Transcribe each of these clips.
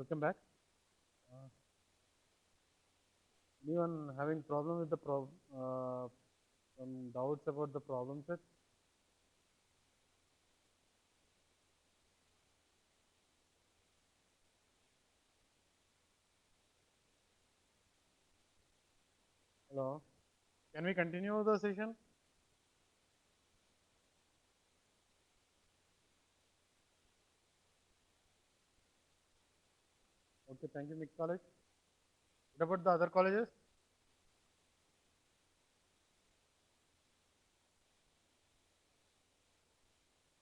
Welcome back. Anyone having problem with the some doubts about the problem set? Hello. Can we continue the session? Okay, thank you, Mixed College. What about the other colleges?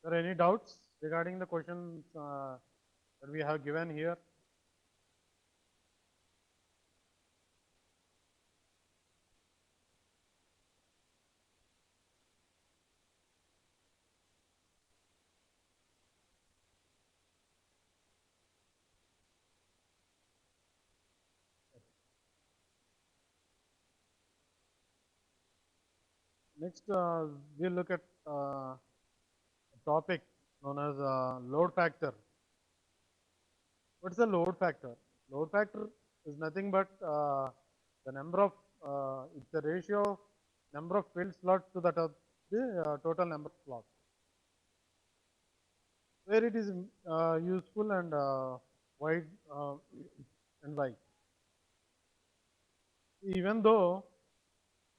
Are there any doubts regarding the questions that we have given here? Next, we'll look at a topic known as load factor. What's the load factor? Load factor is nothing but the number of, it's the ratio of number of filled slots to that of the total number of slots. Where it is useful and wide and why. Even though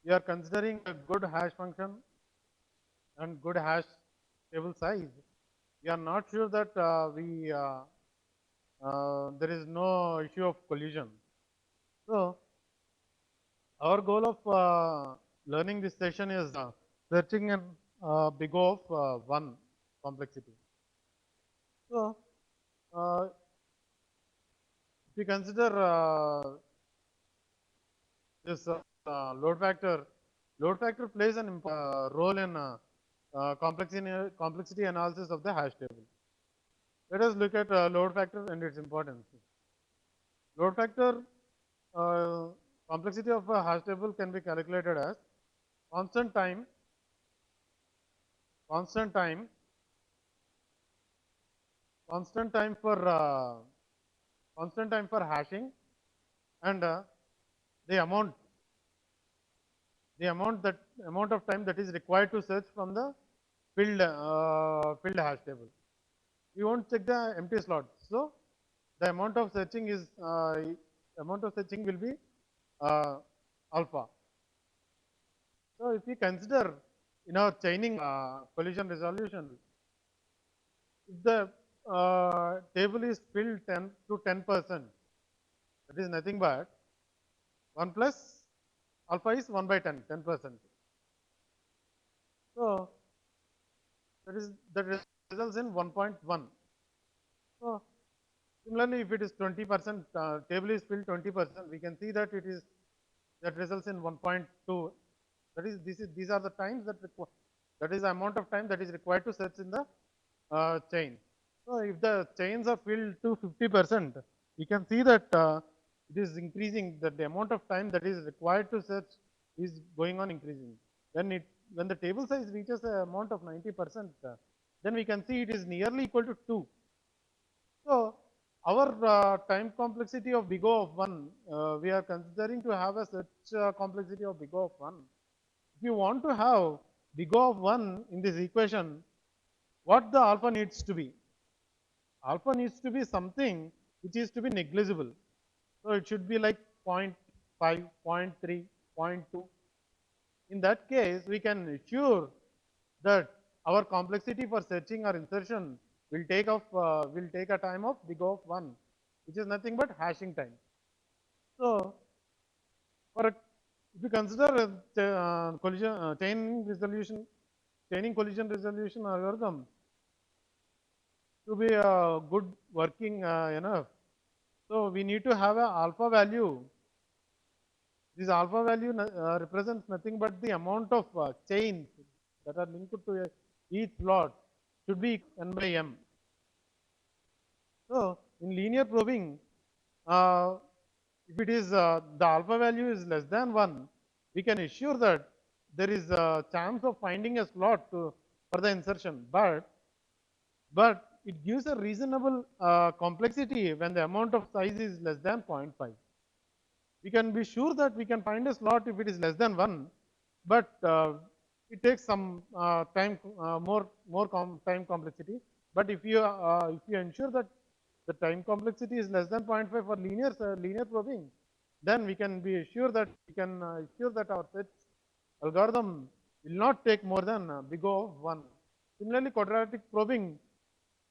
we are considering a good hash function and good hash table size, we are not sure that there is no issue of collision. So, our goal of learning this session is searching an big O of 1 complexity. So, if you consider this load factor plays an role in complexity analysis of the hash table. Let us look at load factor and its importance. Load factor complexity of a hash table can be calculated as constant time for hashing and the amount of time that is required to search from the filled hash table. We won't check the empty slots. So the amount of searching will be alpha. So if we consider in our chaining collision resolution, if the table is filled 10 to 10%, that is nothing but 1 plus alpha is 1 by 10%. So that results in 1.1. So similarly, if it is 20%, table is filled 20%, we can see that that results in 1.2. That is, these are the times that is the amount of time that is required to search in the chain. So if the chains are filled to 50%, we can see that it is increasing, that the amount of time that is required to search is going on increasing. When the table size reaches the amount of 90%, then we can see it is nearly equal to 2. So our time complexity of big O of 1, we are considering to have a such complexity of big O of 1. If you want to have big O of 1 in this equation, what the alpha needs to be? Alpha needs to be something which is to be negligible. So it should be like 0.5, 0.3, 0.2. In that case, we can assure that our complexity for searching or insertion will take a time of big O of 1, which is nothing but hashing time. So if you consider chaining collision resolution algorithm to be a good working enough, so we need to have a alpha value. This alpha value represents nothing but the amount of chains that are linked to each slot should be n by m. So in linear probing, if it is the alpha value is less than 1, we can assure that there is a chance of finding a slot for the insertion. But it gives a reasonable complexity when the amount of size is less than 0.5. We can be sure that we can find a slot if it is less than 1, but it takes some time, time complexity. But if you ensure that the time complexity is less than 0.5 for linear probing, then we can be sure that we can sure that our search algorithm will not take more than big O of 1. Similarly, quadratic probing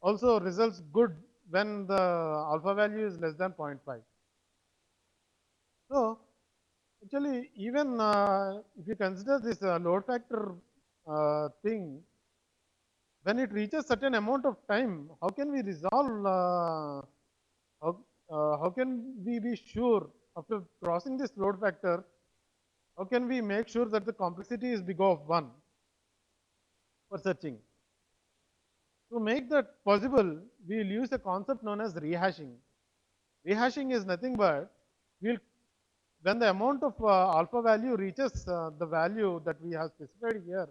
also results good when the alpha value is less than 0.5. So actually, even if you consider this load factor thing, when it reaches certain amount of time, how can we resolve? How can we be sure after crossing this load factor? How can we make sure that the complexity is big O of 1 for searching? To make that possible, we will use a concept known as rehashing. Rehashing is nothing but we'll when the amount of alpha value reaches the value that we have specified here,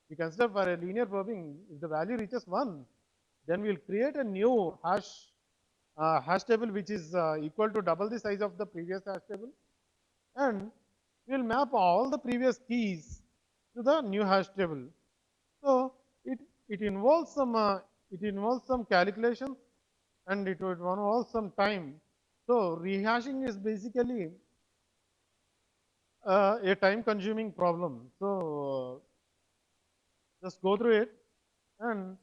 we consider for a linear probing, if the value reaches 1, then we'll create a new hash table which is equal to double the size of the previous hash table, and we'll map all the previous keys to the new hash table. So it involves some calculation, and it would involve some time. So rehashing is basically a time consuming problem. So just go through it, and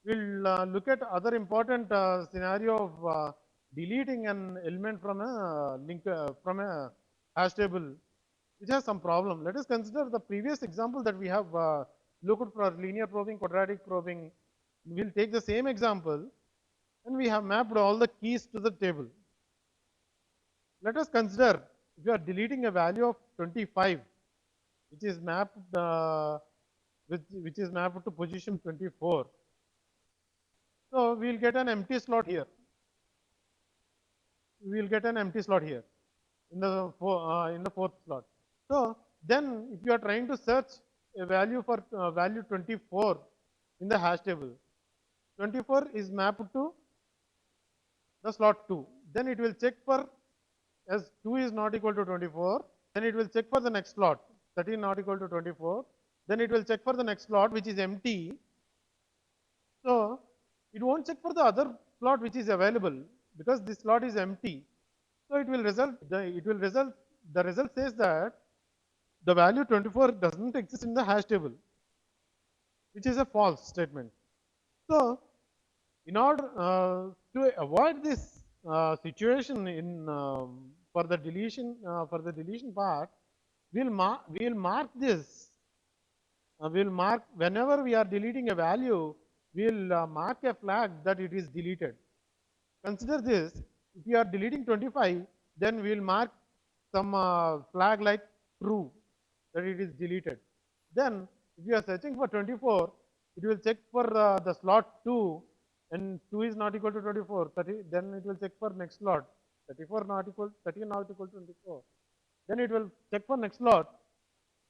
we'll look at other important scenario of deleting an element from a link from a hash table which has some problem. Let us consider the previous example that we have looked for linear probing, quadratic probing. We'll take the same example, and we have mapped all the keys to the table. Let us consider if you are deleting a value of 25, which is mapped which is mapped to position 24. So we'll get an empty slot here. We'll get an empty slot here in the fourth slot. So then, if you are trying to search a value for value 24 in the hash table, 24 is mapped to the slot 2. Then it will check for, as 2 is not equal to 24, then it will check for the next slot, 13 not equal to 24. Then it will check for the next slot which is empty. So it won't check for the other slot which is available because this slot is empty. So it will result, the result says that the value 24 doesn't exist in the hash table, which is a false statement. So in order to avoid this situation in for the deletion part, we'll mark this. We'll mark whenever we are deleting a value, we'll mark a flag that it is deleted. Consider this: if you are deleting 25, then we'll mark some flag like true that it is deleted. Then, if you are searching for 24, it will check for the slot 2, and 2 is not equal to 24. 30, then it will check for next slot. 34 not equal, 30 not equal to 24. Then it will check for next slot,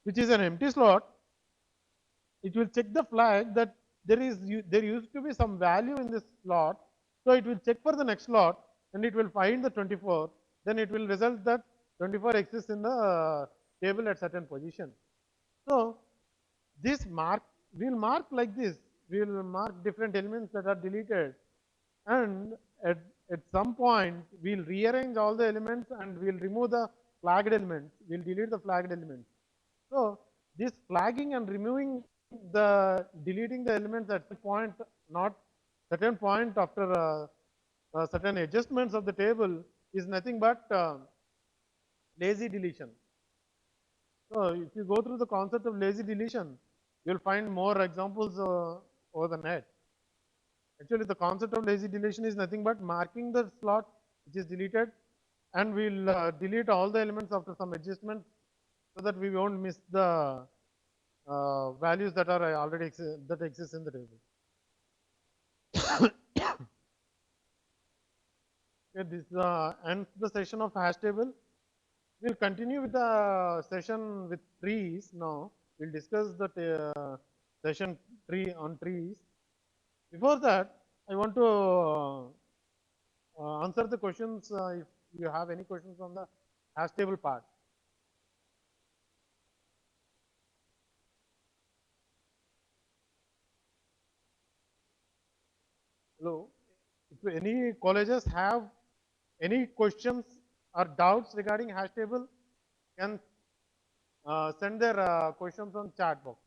which is an empty slot. It will check the flag that there used to be some value in this slot. So it will check for the next slot, and it will find the 24. Then it will result that 24 exists in the table at certain position. So this we'll mark like this. We'll mark different elements that are deleted, and at some point we'll rearrange all the elements and we'll remove the flagged elements. We'll delete the flagged elements. So this flagging and removing deleting the elements at the point, not certain point after certain adjustments of the table, is nothing but lazy deletion. So if you go through the concept of lazy deletion, you'll find more examples over the net. Actually, the concept of lazy deletion is nothing but marking the slot which is deleted, and we'll delete all the elements after some adjustment so that we won't miss the values that are already that exist in the table. Okay, this ends the session of hash table. We'll continue with the session with trees now. We'll discuss the session tree on trees. Before that, I want to answer the questions if you have any questions on the hash table part. Hello. If any colleges have any questions or doubts regarding hash table, can send their questions on chat box.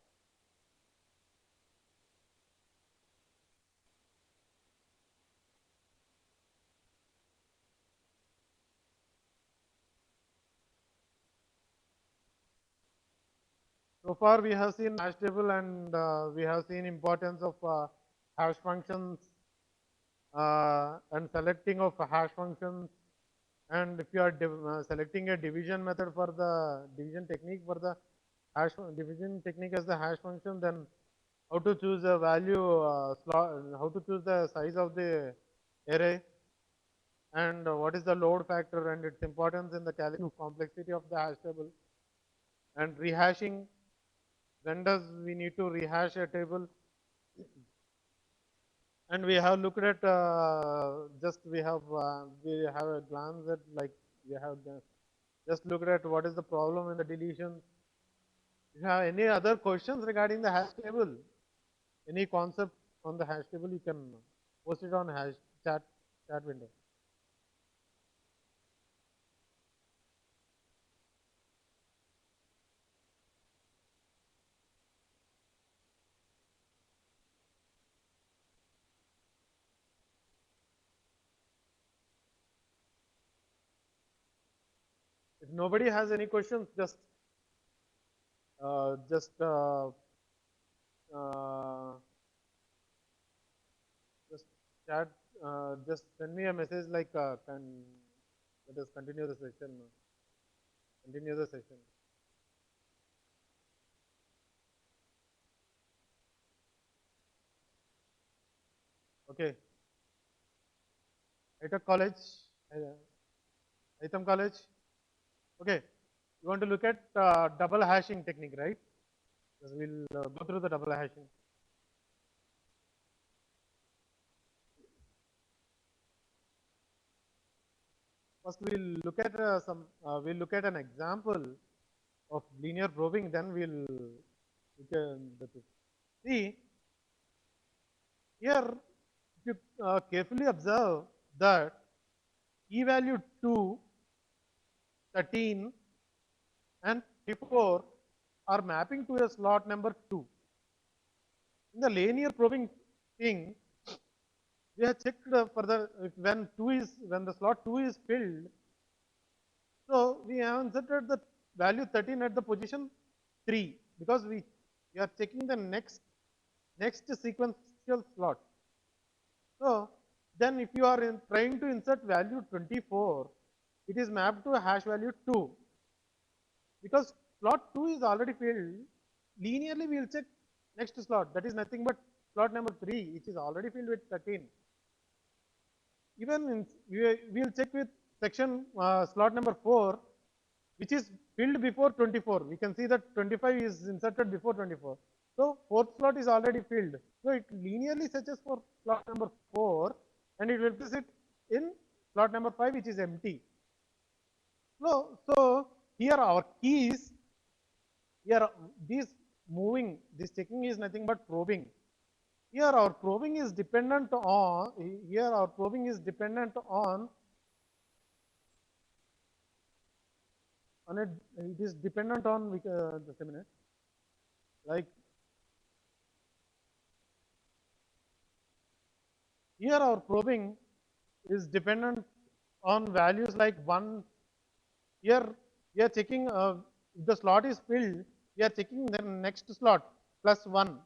So far, we have seen hash table and we have seen importance of hash functions and selecting of hash functions. And if you are selecting a division method for the division technique for the hash division technique as the hash function, then how to choose a value slot, how to choose the size of the array, and what is the load factor and its importance in the calculus complexity of the hash table, and rehashing. When does we need to rehash a table? And we have looked at just we have a glance at like we have just looked at what is the problem in the deletion. If you have any other questions regarding the hash table, any concept on the hash table, you can post it on hash chat window. If nobody has any questions, uh, just uh, uh, just chat, just send me a message like can let us continue the session. Continue the session. Okay. High College, Itam College. Okay. You want to look at double hashing technique, right? Because we'll go through the double hashing. First, we'll look at an example of linear probing. Then we'll look at the see here. If you carefully observe that e value 2, 13, and 24 are mapping to a slot number 2. In the linear probing thing, we have checked for the when the slot 2 is filled. So we have inserted the value 13 at the position 3 because we are checking the next sequential slot. So then if you are trying to insert value 24, it is mapped to a hash value 2 because slot 2 is already filled. Linearly we will check next slot, that is nothing but slot number 3, which is already filled with 13. Even we will check with section slot number 4, which is filled before 24. We can see that 25 is inserted before 24. So fourth slot is already filled. So it linearly searches for slot number 4 and it will place it in slot number 5, which is empty. So here our keys, here this checking is nothing but probing. Here our probing is dependent on it is dependent on just a minute, like here our probing is dependent on values like 1. Here we are checking if the slot is filled, we are checking the next slot plus 1.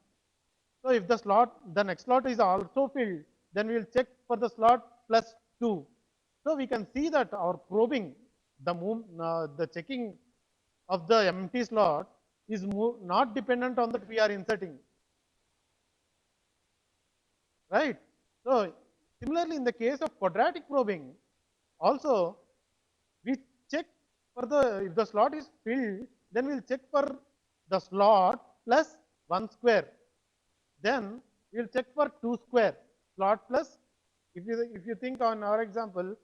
So if the next slot is also filled, then we will check for the slot plus 2. So we can see that our probing, the checking of the empty slot is not dependent on that we are inserting, right? So similarly, in the case of quadratic probing, also we check for if the slot is filled, then we'll check for the slot plus 1 square. Then we'll check for 2 square. slot plus, if you think on our example,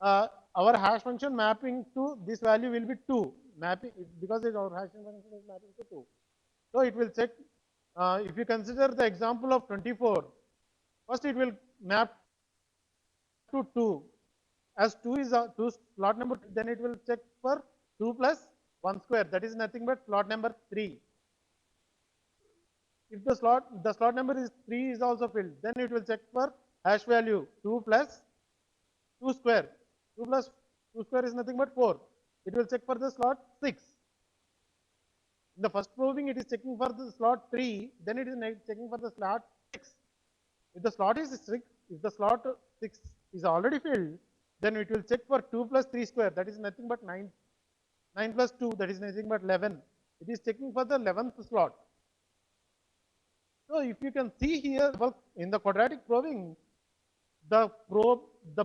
our hash function mapping to this value will be 2 mapping, because our hash function is mapping to 2. So it will check, if you consider the example of 24, first it will map to 2. As 2 is 2 slot number, then it will check for 2 plus 1 square, that is nothing but slot number 3. If the slot number is 3 is also filled, then it will check for hash value 2 plus 2 square. 2 plus 2 square is nothing but 4. It will check for the slot 6. In the first probing, it is checking for the slot 3, then it is checking for the slot 6. If the slot is 6, if the slot 6 is already filled, then it will check for 2 plus 3 square, that is nothing but 9. 9 plus 2, that is nothing but 11. It is checking for the 11th slot. So if you can see here, in the quadratic probing, the probes, the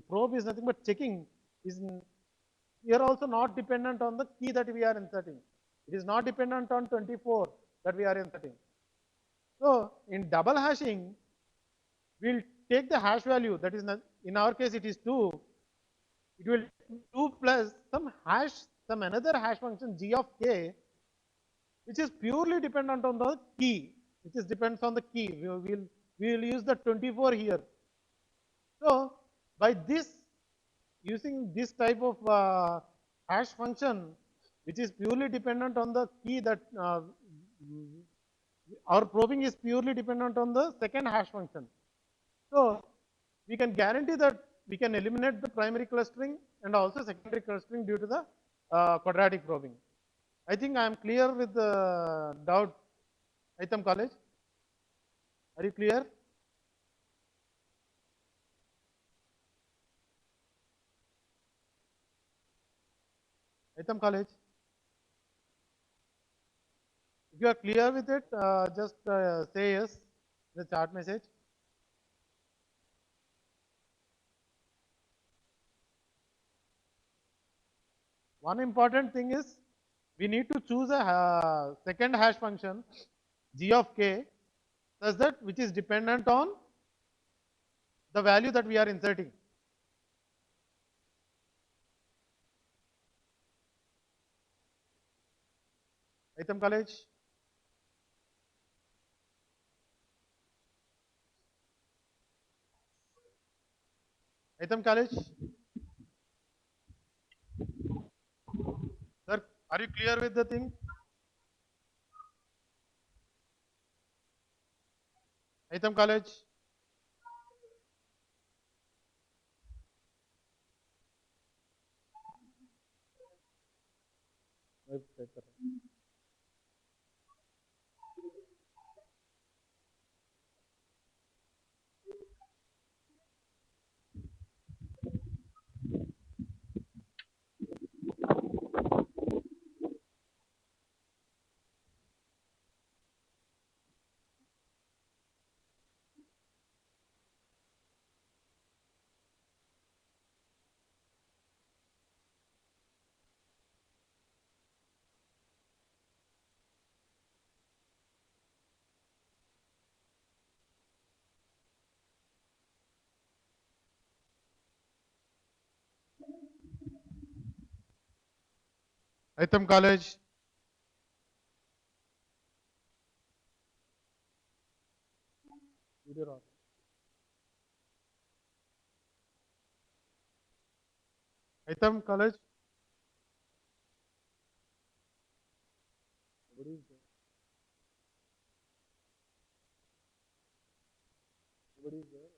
probe is nothing but checking, is here also not dependent on the key that we are inserting. It is not dependent on 24 that we are inserting. So in double hashing, we'll take the hash value, that is, in our case it is 2. It will 2 plus some hash, some another hash function g of k, which is purely dependent on the key, which is depends on the key. We will use the 24 here. So by this, using this type of hash function, which is purely dependent on the key, that our probing is purely dependent on the second hash function. So we can guarantee that we can eliminate the primary clustering and also secondary clustering due to the quadratic probing. I think I am clear with the doubt. Aitam College, are you clear? Aitam College, if you are clear with it, just say yes in the chat message. One important thing is we need to choose a second hash function g of k such that which is dependent on the value that we are inserting. Aitam College, Aitam College, sir, are you clear with the thing? Aitam College, Aitam College, video on. Aitam College, nobody is there. Nobody is there.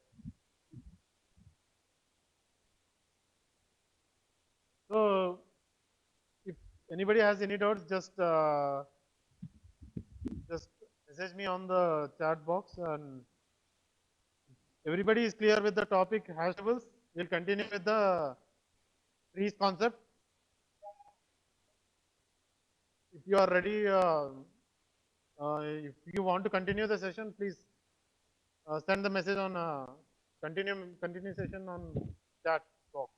So if anybody has any doubts, just message me on the chat box, and everybody is clear with the topic hash tables. We'll continue with the trees concept. If you are ready, if you want to continue the session, please send the message on continue session on chat box.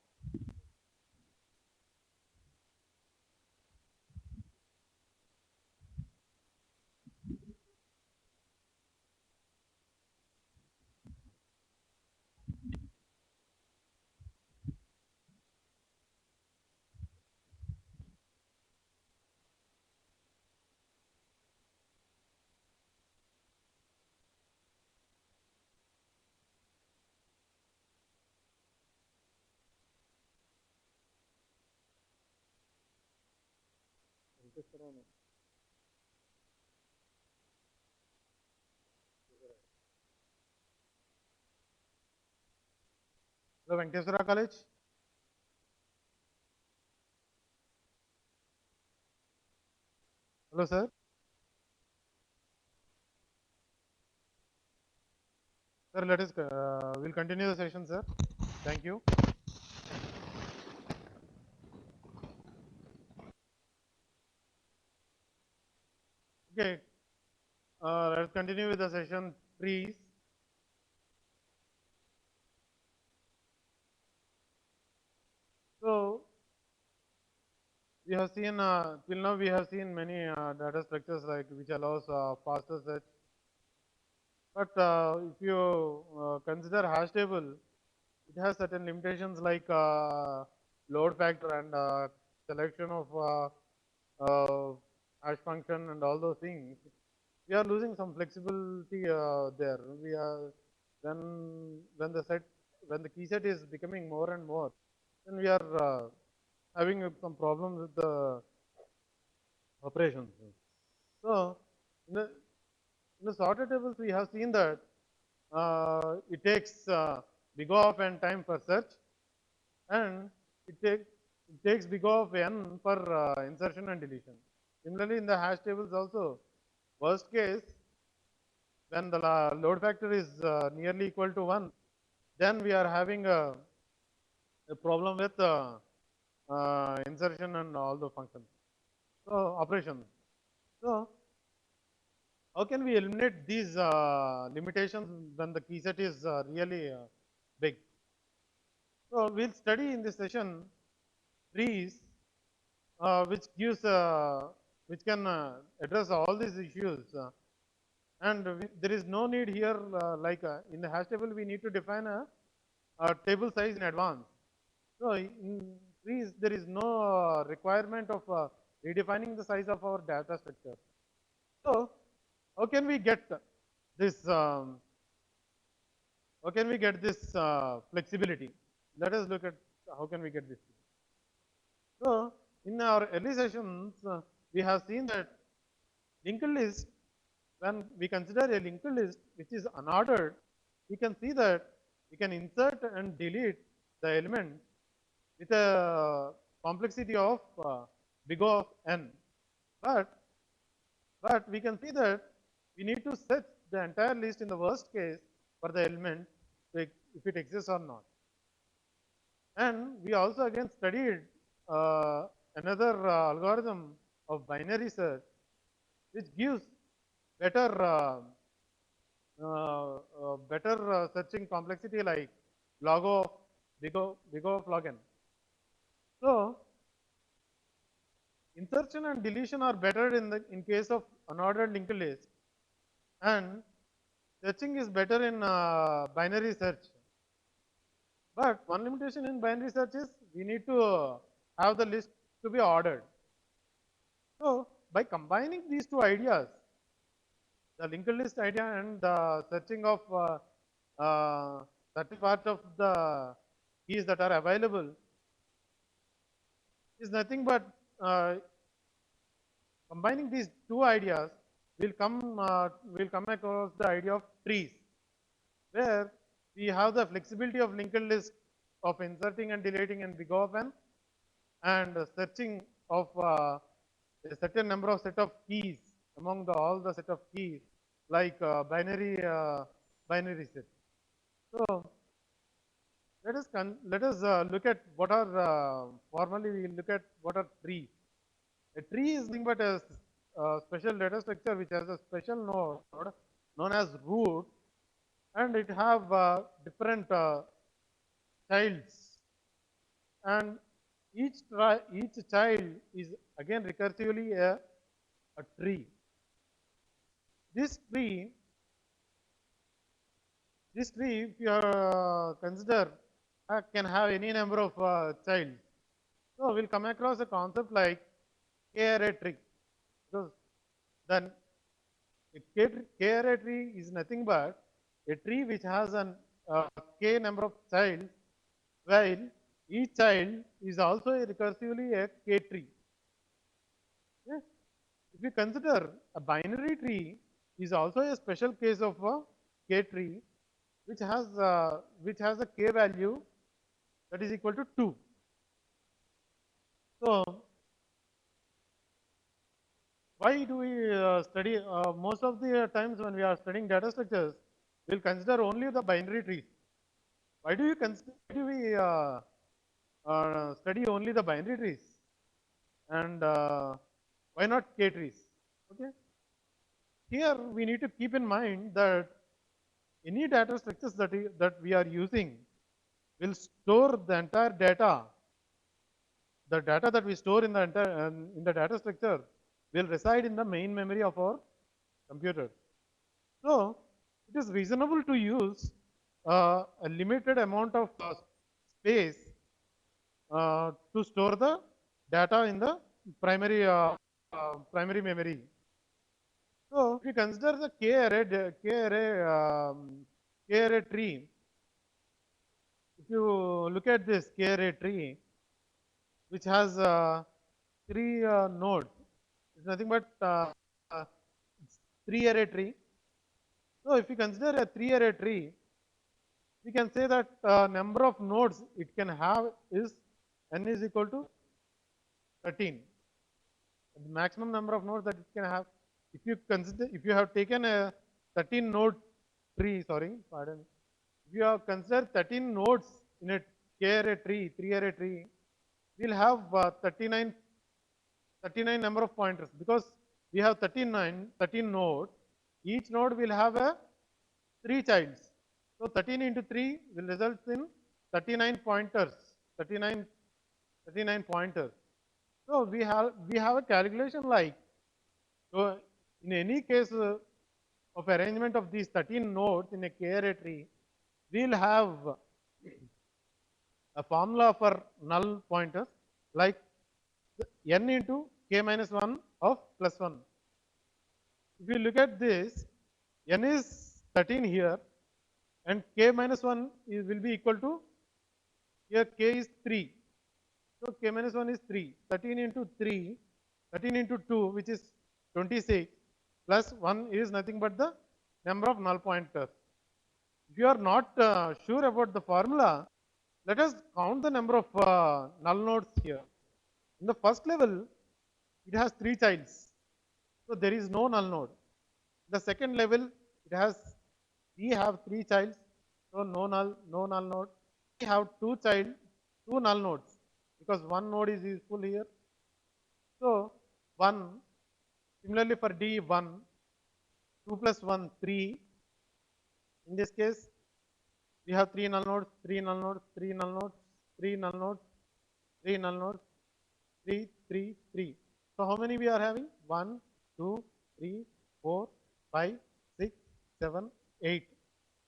Hello, Venkateswara College. Hello, sir. Sir, let us, we'll continue the session, sir. Thank you. Okay, let's continue with the session trees. So, we have seen, till now we have seen many data structures like which allows faster search. But if you consider hash table, it has certain limitations like load factor and selection of hash function and all those things. We are losing some flexibility there. We are when the set when the key set is becoming more and more, then we are having some problems with the operations. So in the sorted tables, we have seen that it takes big O of n time for search, and it takes big O of n for insertion and deletion. Similarly, in the hash tables also, worst case, when the load factor is nearly equal to 1, then we are having a problem with insertion and all the functions. So, operations. So, how can we eliminate these limitations when the key set is really big? So, we'll study in this session trees which gives which can address all these issues. And there is no need here like in the hash table we need to define a table size in advance. So in trees there is no requirement of redefining the size of our data structure. So how can we get this flexibility? Let us look at how can we get this. So in our early sessions we have seen that linked list, when we consider a linked list which is unordered, we can see that we can insert and delete the element with a complexity of big O of n. But we can see that we need to set the entire list in the worst case for the element if it exists or not. And we also again studied another algorithm of binary search which gives better searching complexity like log of big O of log n. So insertion and deletion are better in case of unordered linked list, and searching is better in binary search. But one limitation in binary search is we need to have the list to be ordered. So by combining these two ideas, the linked list idea and the searching of certain part of the keys that are available is nothing but combining these two ideas will come across the idea of trees, where we have the flexibility of linked list of inserting and deleting in big O of n, and searching of a certain number of set of keys among all the set of keys like binary set. So let us look at what are formally we look at what are trees. A tree is nothing but a special data structure which has a special node known as root, and it have different childs, and each child is again recursively a tree. This tree, if you consider, can have any number of childs. So we'll come across a concept like k-array tree, because then a k-array tree is nothing but a tree which has an k number of childs, while each child is also recursively a k tree. Okay? if you consider a binary tree is also a special case of a k tree, which has a k value that is equal to 2. So why do we study most of the times when we are studying data structures, we'll consider only the binary trees. Why do we study only the binary trees, and why not k trees? Okay. Here we need to keep in mind that any data structures that we are using will store the entire data. The data that we store in the entire in the data structure will reside in the main memory of our computer. So it is reasonable to use a limited amount of space to store the data in the primary memory. So if you consider the k array tree, if you look at this k array tree, which has 3 nodes, it's nothing but uh, 3 array tree. So if you consider a 3 array tree, we can say that number of nodes it can have is n is equal to 13. The maximum number of nodes that it can have. If you have taken a 13 node tree, pardon. If you have considered 13 nodes in a k array tree, 3 array tree, we'll have 39 number of pointers, because we have 13 nodes. Each node will have a 3 childs. So 13 into 3 will result in 39 pointers. 39 pointers. So we have a calculation like, so in any case of arrangement of these 13 nodes in a k array tree, we'll have a formula for null pointers like n into k minus 1 of plus 1. If you look at this, n is 13 here, and k minus 1 will be equal to, here k is 3. So k minus 1 is 3. 13 into 3, 13 into 2, which is 26, plus 1 is nothing but the number of null pointers. If you are not sure about the formula, let us count the number of null nodes here. In the first level, it has 3 childs. So there is no null node. The second level, we have 3 childs. So no null node. We have 2 null nodes, because one node is useful here. So 1, similarly for D, 1, 2 plus 1, 3. In this case, we have 3 null nodes, 3 null nodes, 3 null nodes, 3 null nodes, 3 null nodes, 3, 3, 3. So how many we are having? 1, 2, 3, 4, 5, 6, 7, 8.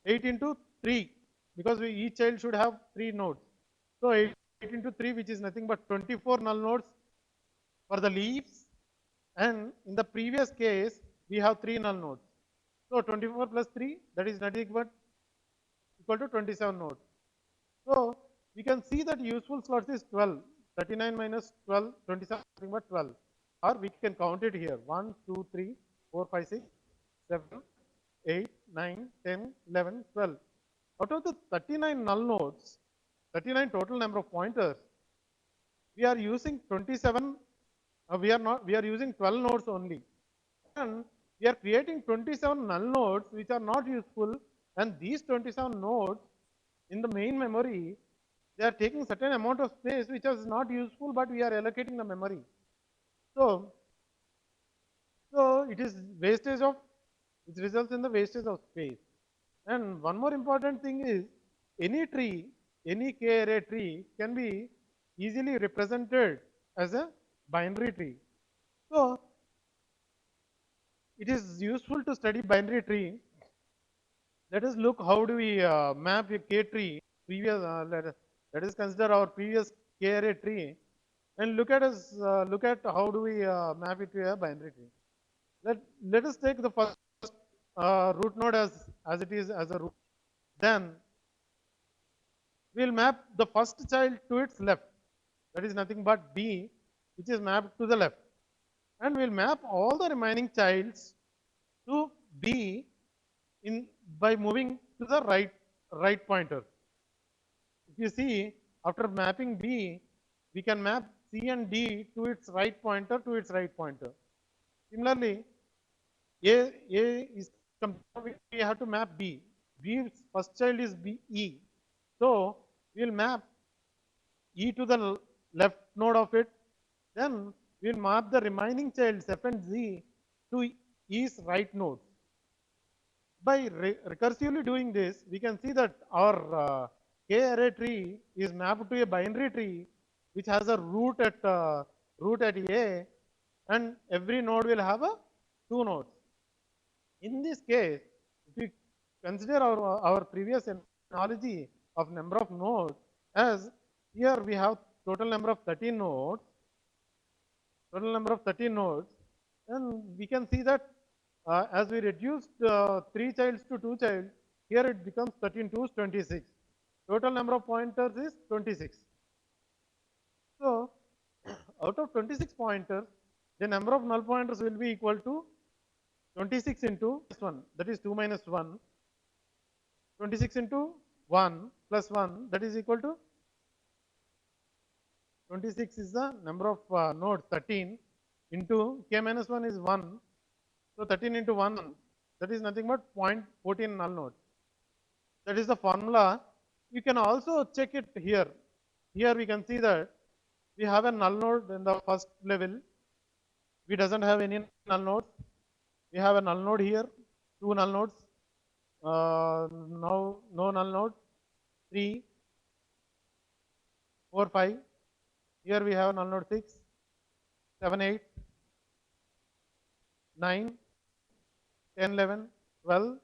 8 into 3, because each child should have 3 nodes. So 8 into 3, which is nothing but 24 null nodes for the leaves. And in the previous case, we have 3 null nodes. So 24 plus 3, that is nothing but equal to 27 nodes. So we can see that useful slots is 12. 39 minus 12, 27, nothing but 12. Or we can count it here. 1, 2, 3, 4, 5, 6, 7, 8, 9, 10, 11, 12. Out of the 39 null nodes, 39 total number of pointers, we are using 27. We are using 12 nodes only. And we are creating 27 null nodes which are not useful, and these 27 nodes in the main memory, they are taking certain amount of space which is not useful, but we are allocating the memory. So it is wastage of, which results in the wastage of space. And one more important thing is, any tree, any k array tree can be easily represented as a binary tree. So it is useful to study binary tree. Let us look how do we map a k tree. Let us consider our previous k array tree, and look at how do we map it to a binary tree. Let us take the first root node as it is as a root. Then we'll map the first child to its left. That is nothing but B, which is mapped to the left. and we'll map all the remaining childs to B in by moving to the right pointer. If you see, after mapping B, we can map C and D to its right pointer to its right pointer. Similarly, A is we have to map B. B's first child is B E. So we'll map E to the left node of it. Then we'll map the remaining childs F and Z to E's right node. By recursively doing this, we can see that our K array tree is mapped to a binary tree which has a root at A, and every node will have a two nodes. In this case, if we consider our previous analogy of number of nodes, as here we have total number of 13 nodes, then we can see that as we reduced 3 childs to 2 childs, here it becomes 13 to 26. Total number of pointers is 26. So, out of 26 pointers, the number of null pointers will be equal to 26 into 1, that is 2 minus 1. 26 into 1 plus 1, that is equal to 26 is the number of nodes, 13 into k minus 1 is 1. So 13 into 1, that is nothing but 0.14 null nodes. That is the formula. You can also check it here. Here we can see that we have a null node in the first level. We doesn't have any null nodes. We have a null node here, 2 null nodes. Now no null node, 3, 4, 5. Here we have null node 6, 7, 8, 9, 10, 11, 12,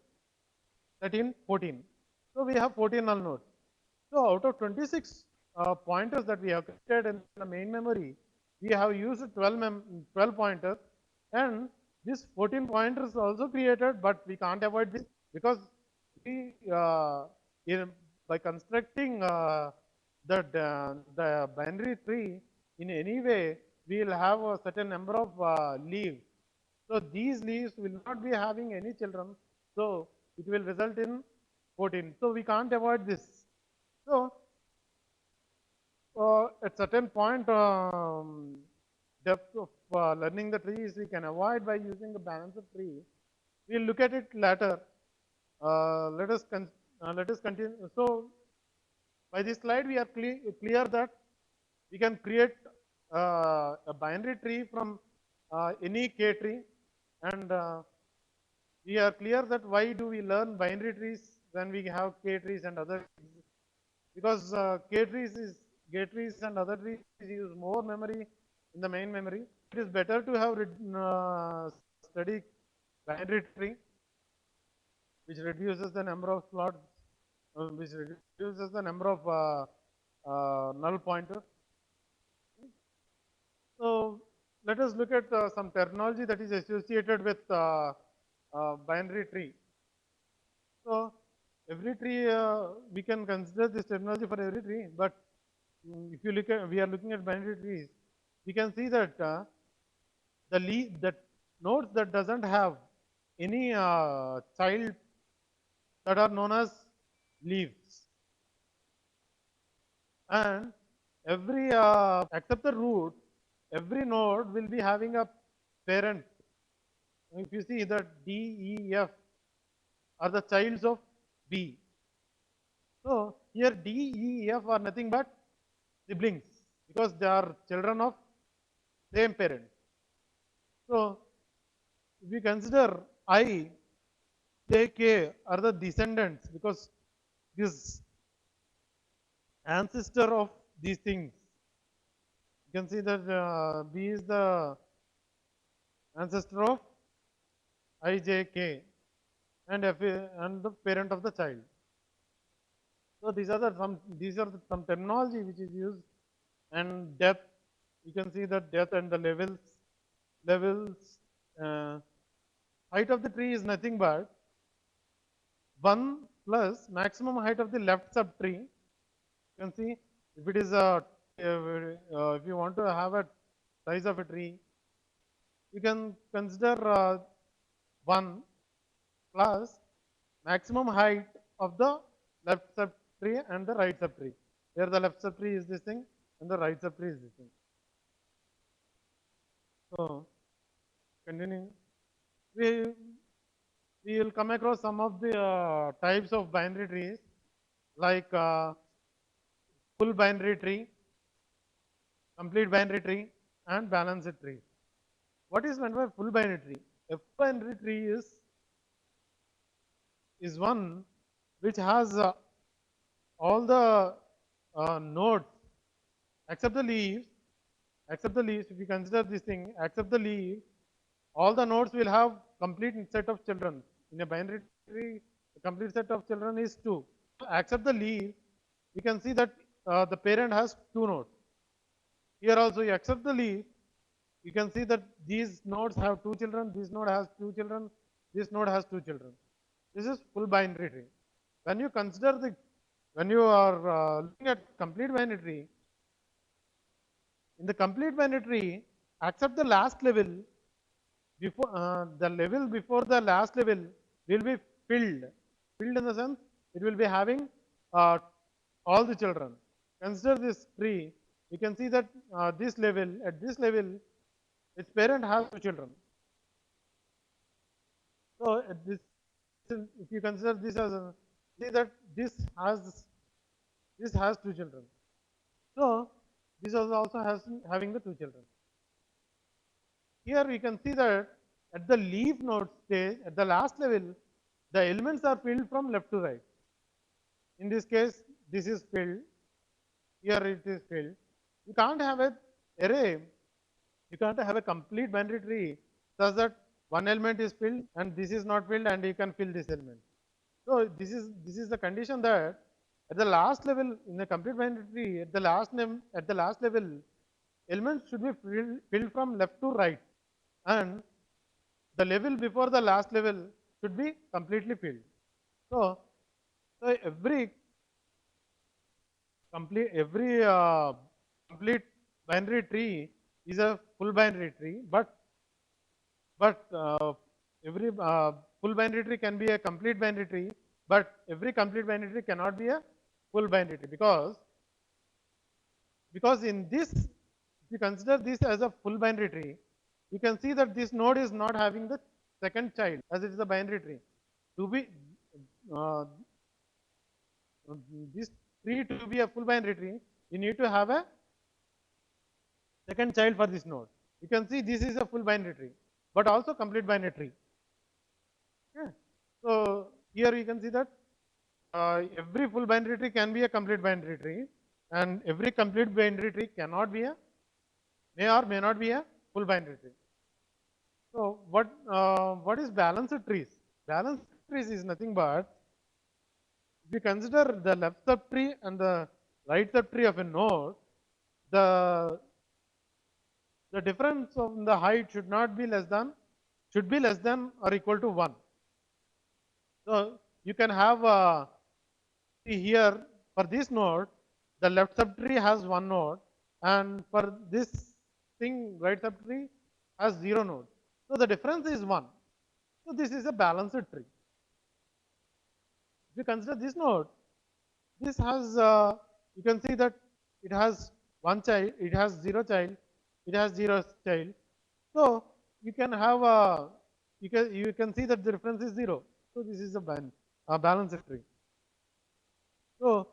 13, 14. So we have 14 null nodes. So out of 26 pointers that we have created in the main memory, we have used 12 pointers, and this 14 pointers also created, but we can't avoid this because we by constructing the binary tree in any way, we will have a certain number of leaves. So these leaves will not be having any children. So it will result in 14. So we can't avoid this. So at certain point, depth of learning the trees we can avoid by using the balanced tree. We'll look at it later. Let us continue. So by this slide, we are clear that we can create a binary tree from any K tree, and we are clear that why do we learn binary trees when we have K trees and other, because K trees and other trees use more memory in the main memory. It is better to have study binary tree, which reduces the number of slots, which reduces the number of null pointers. So let us look at some terminology that is associated with binary tree. So every tree, we can consider this terminology for every tree, but if you look at, we are looking at binary trees, we can see that that nodes that doesn't have any child, that are known as leaves, and every except the root, every node will be having a parent. If you see that D, E, F are the childs of B. So here D, E, F are nothing but siblings because they are children of same parent. So if we consider I, J, K are the descendants because this ancestor of these things. You can see that B is the ancestor of I, J, K, and F and the parent of the child. So these are some terminology which is used, and depth. You can see the depth and the levels. Height of the tree is nothing but 1 plus maximum height of the left subtree. You can see if it is if you want to have a size of a tree, you can consider 1 plus maximum height of the left subtree and the right subtree. Here the left subtree is this thing and the right subtree is this thing. So continuing, we we will come across some of the types of binary trees like full binary tree, complete binary tree, and balanced tree. What is meant by full binary tree? A full binary tree is one which has all the nodes except the leaves. Except the leaves, if you consider this thing, except the leaves, all the nodes will have complete set of children. In a binary tree, the complete set of children is 2. Except the leaves, you can see that the parent has 2 nodes. Here also, you accept the leaf, you can see that these nodes have 2 children, this node has 2 children, this node has 2 children. This is full binary tree. When you consider when you are looking at complete binary tree, in the complete binary tree, accept the last level, before the level before the last level will be filled. Filled in the sense it will be having all the children. Consider this tree. You can see that this level, at this level, its parent has 2 children. So if you consider this as a, see that this has 2 children. So this also has having the 2 children. Here we can see that at the leaf node stage, at the last level, the elements are filled from left to right. In this case, this is filled. Here it is filled. You can't have an array. You can't have a complete binary tree such that one element is filled and this is not filled and you can fill this element. So this is the condition that at the last level in the complete binary tree, at the last level, elements should be filled from left to right, and the level before the last level should be completely filled. So, every complete binary tree is a full binary tree, but every full binary tree can be a complete binary tree, but every complete binary tree cannot be a full binary tree because in this, if you consider this as a full binary tree, you can see that this node is not having the second child as it is a binary tree. To be uh, this tree to be a full binary tree, you need to have a second child for this node. You can see this is a full binary tree, but also complete binary tree. Okay. So here you can see that every full binary tree can be a complete binary tree, and every complete binary tree cannot be a may or may not be a full binary tree. So what is balanced trees? Balanced trees is nothing but if you consider the left subtree and the right subtree of a node, the the difference of the height should not be less than or equal to 1. So you can have see here for this node, the left subtree has 1 node, and for this thing, right subtree has 0 node. So the difference is 1. So this is a balanced tree. If you consider this node, this has you can see that it has 1 child, it has 0 child, it has 0 child. So you can have a you can see that the difference is 0. So this is a balanced tree. So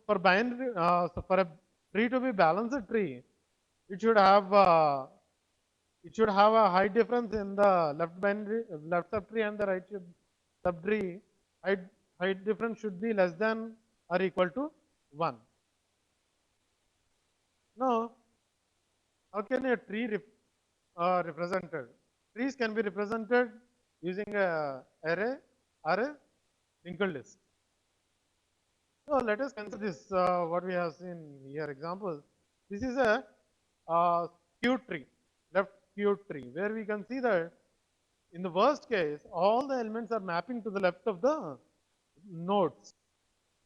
for binary, so for a tree to be balanced tree, it should have a height difference in the left subtree and the right subtree. Height difference should be less than or equal to 1. Now, how can a tree represented? Trees can be represented using a array or a linked list. So let us consider this, what we have seen here example. This is a skewed tree, left skewed tree, where we can see that in the worst case, all the elements are mapping to the left of the nodes.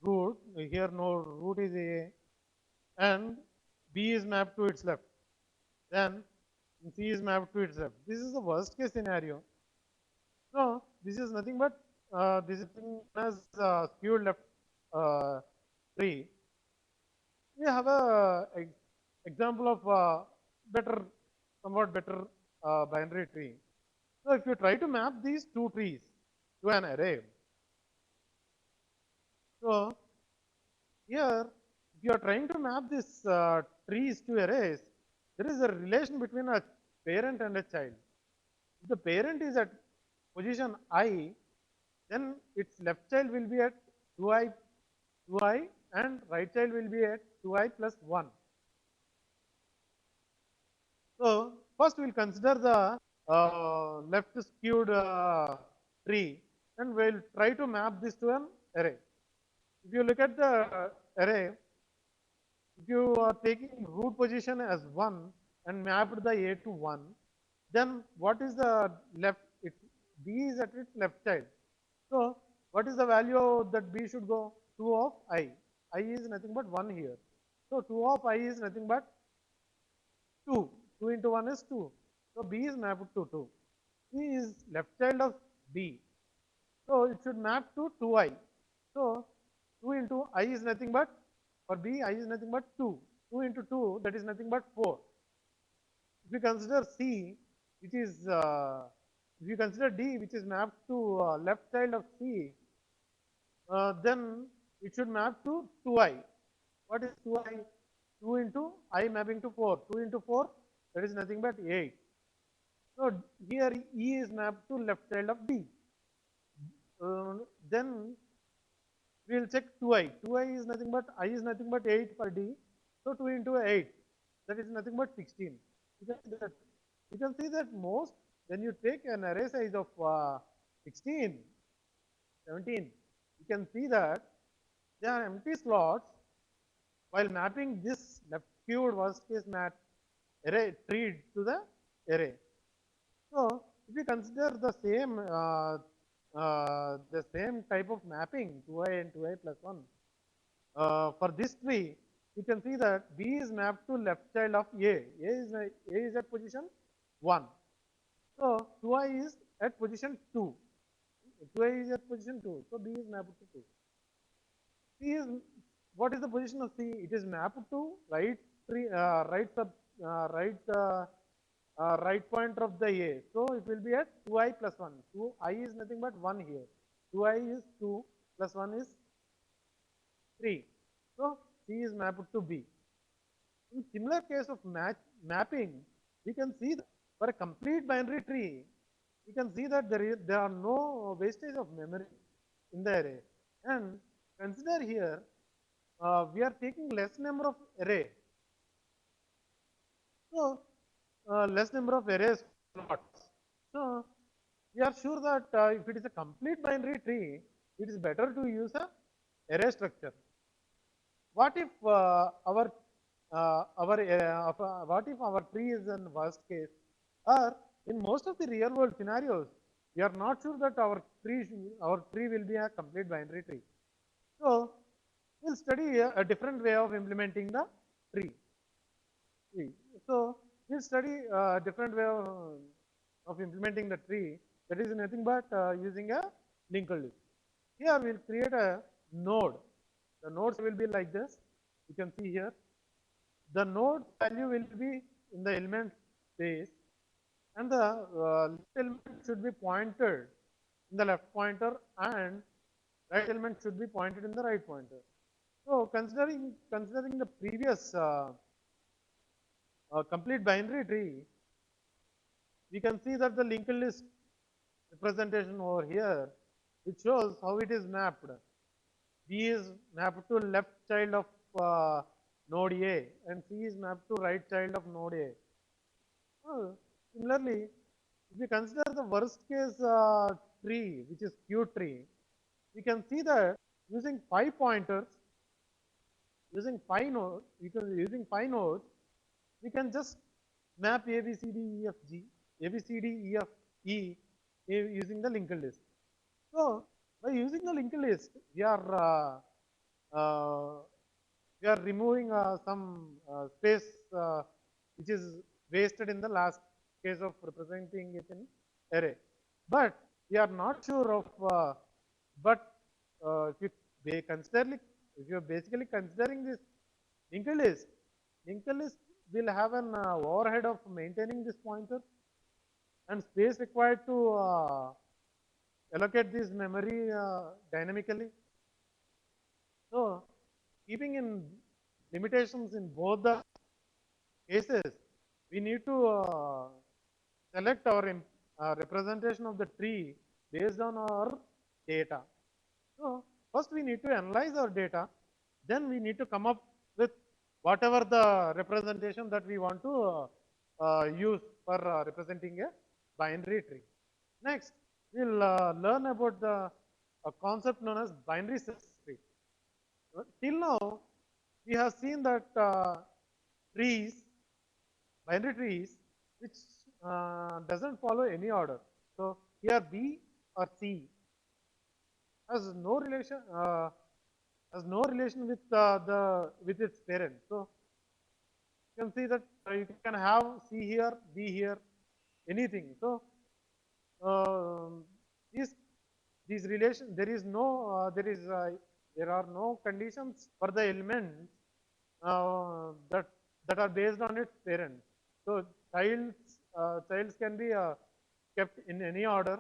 Root, here node root is A and B is mapped to its left. Then C is mapped to itself. This is the worst case scenario. So this is nothing but this is as skewed left uh, tree. We have a example of better, somewhat better binary tree. So if you try to map these two trees to an array, so here if you are trying to map these trees to arrays, there is a relation between a parent and a child. If the parent is at position I, then its left child will be at 2i, and right child will be at 2i plus 1. So first we'll consider the left skewed tree, and we'll try to map this to an array. If you look at the array, if you are taking root position as 1 and mapped the A to 1, then what is the left? B is at its left child. So what is the value that B should go? 2 of I. I is nothing but 1 here. So 2 of I is nothing but 2. 2 into 1 is 2. So B is mapped to 2. C is left child of B. So it should map to 2I. So 2 into I is nothing but, for B, I is nothing but 2. 2 into 2, that is nothing but 4. If you consider C, which is, if you consider D, which is mapped to left child of C, then it should map to 2I. What is 2I? 2 into I mapping to 4. 2 into 4, that is nothing but 8. So here E is mapped to left child of D. Then we will check 2I. 2I is nothing but, I is nothing but 8 for D. So 2 into 8, that is nothing but 16. You can see that most, when you take an array size of 16, 17, you can see that there are empty slots while mapping this left skewed worst case map array tree to the array. So if you consider the same type of mapping 2i and 2i plus 1 for this tree, you can see that B is mapped to left child of A. A is at position 1. So 2i is at position 2. 2i is at position 2. So B is mapped to 2. C is, what is the position of C? It is mapped to right tree, right pointer of the A. So it will be at 2i plus 1. 2i is nothing but 1 here. 2i is 2 plus 1 is 3. So C is mapped to B. In similar case of mapping, we can see that for a complete binary tree, we can see that there are no wastage of memory in the array. And consider here, we are taking less number of array. So less number of arrays slots. So we are sure that if it is a complete binary tree, it is better to use a array structure. What if what if our tree is in worst case, or in most of the real world scenarios, we are not sure that our tree will be a complete binary tree. So we'll study a different way of implementing the tree. So we'll study a different way of implementing the tree, that is nothing but using a linked list. Here we'll create a node. The nodes will be like this. You can see here. The node value will be in the element space, and the element should be pointed in the left pointer, and right element should be pointed in the right pointer. So considering the previous complete binary tree, we can see that the linked list representation over here, it shows how it is mapped. B is mapped to left child of node A, and C is mapped to right child of node A. Similarly, if we consider the worst case tree, which is Q tree, we can see that using 5 pointers, using 5 nodes, we can just map A, B, C, D, E, F, G, A, B, C, D, E, F, E, using the linked list. So by using the linked list, we are removing some space which is wasted in the last case of representing it in array. But we are not sure of, but if you're basically considering this linked list will have an overhead of maintaining this pointer and space required to allocate this memory dynamically. So keeping in limitations in both the cases, we need to select our representation of the tree based on our data. So first we need to analyze our data, then we need to come up with whatever the representation that we want to use for representing a binary tree. Next, we'll learn about the concept known as binary search tree. Till now, we have seen that trees, binary trees, which doesn't follow any order. So here B or C has no relation with with its parent. So you can see that you can have C here, B here, anything. So these relation there are no conditions for the elements that are based on its parent. So childs can be kept in any order.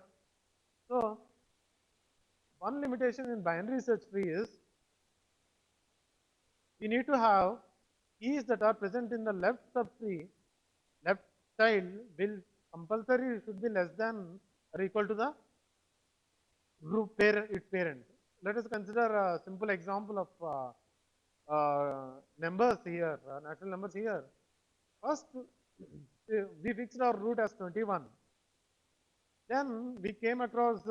So one limitation in binary search tree is we need to have keys that are present in the left subtree. Left child will compulsory should be less than or equal to the its parent. Let us consider a simple example of numbers here, natural numbers here. First, we fixed our root as 21. Then we came across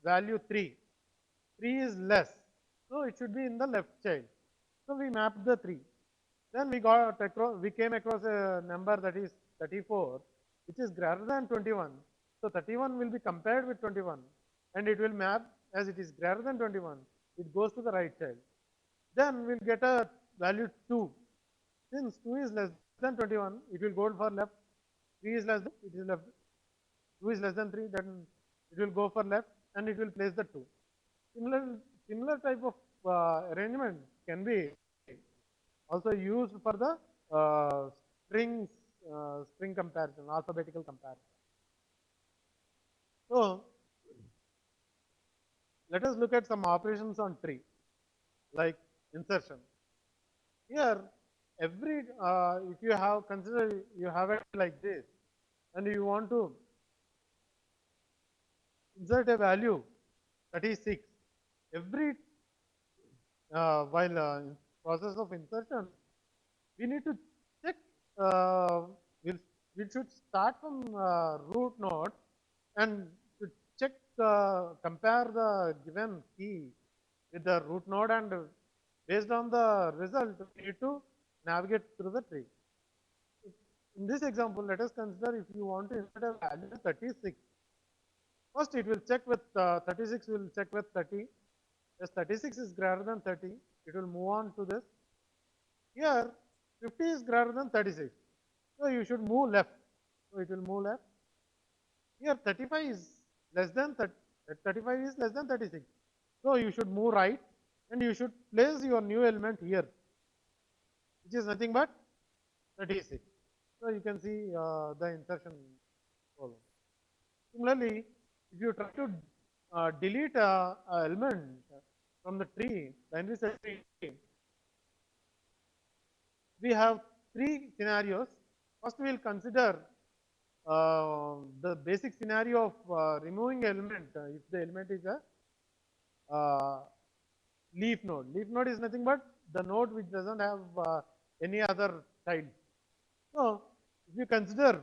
value 3. 3 is less, so it should be in the left child. So we mapped the 3. Then we came across a number that is 34, which is greater than 21. So 31 will be compared with 21, and it will map as it is greater than 21. It goes to the right child. Then we'll get a value 2. Since 2 is less than 21, it will go for left. 3 is less than, it is left. 2 is less than 3, then it will go for left and it will place the 2. Similar type of arrangement can be also used for the string comparison, alphabetical comparison. So let us look at some operations on tree, like insertion. Here, if you have consider you have it like this, and you want to insert a value 36, every while in process of insertion, we need to check. We should start from root node and to check compare the given key with the root node, and based on the result, we need to navigate through the tree. In this example, let us consider if you want to insert a value 36. First, it will check with 36 will check with 30. As 36 is greater than 30, it will move on to this. Here, 50 is greater than 36. So you should move left. So it will move left. Here, 35 is less than 30, 35 is less than 36. So you should move right, and you should place your new element here, which is nothing but 36. So you can see the insertion problem. Similarly, if you try to delete an element from the tree, binary search tree, we have 3 scenarios. First, we will consider the basic scenario of removing element if the element is a leaf node. Leaf node is nothing but the node which doesn't have any other child. So, if you consider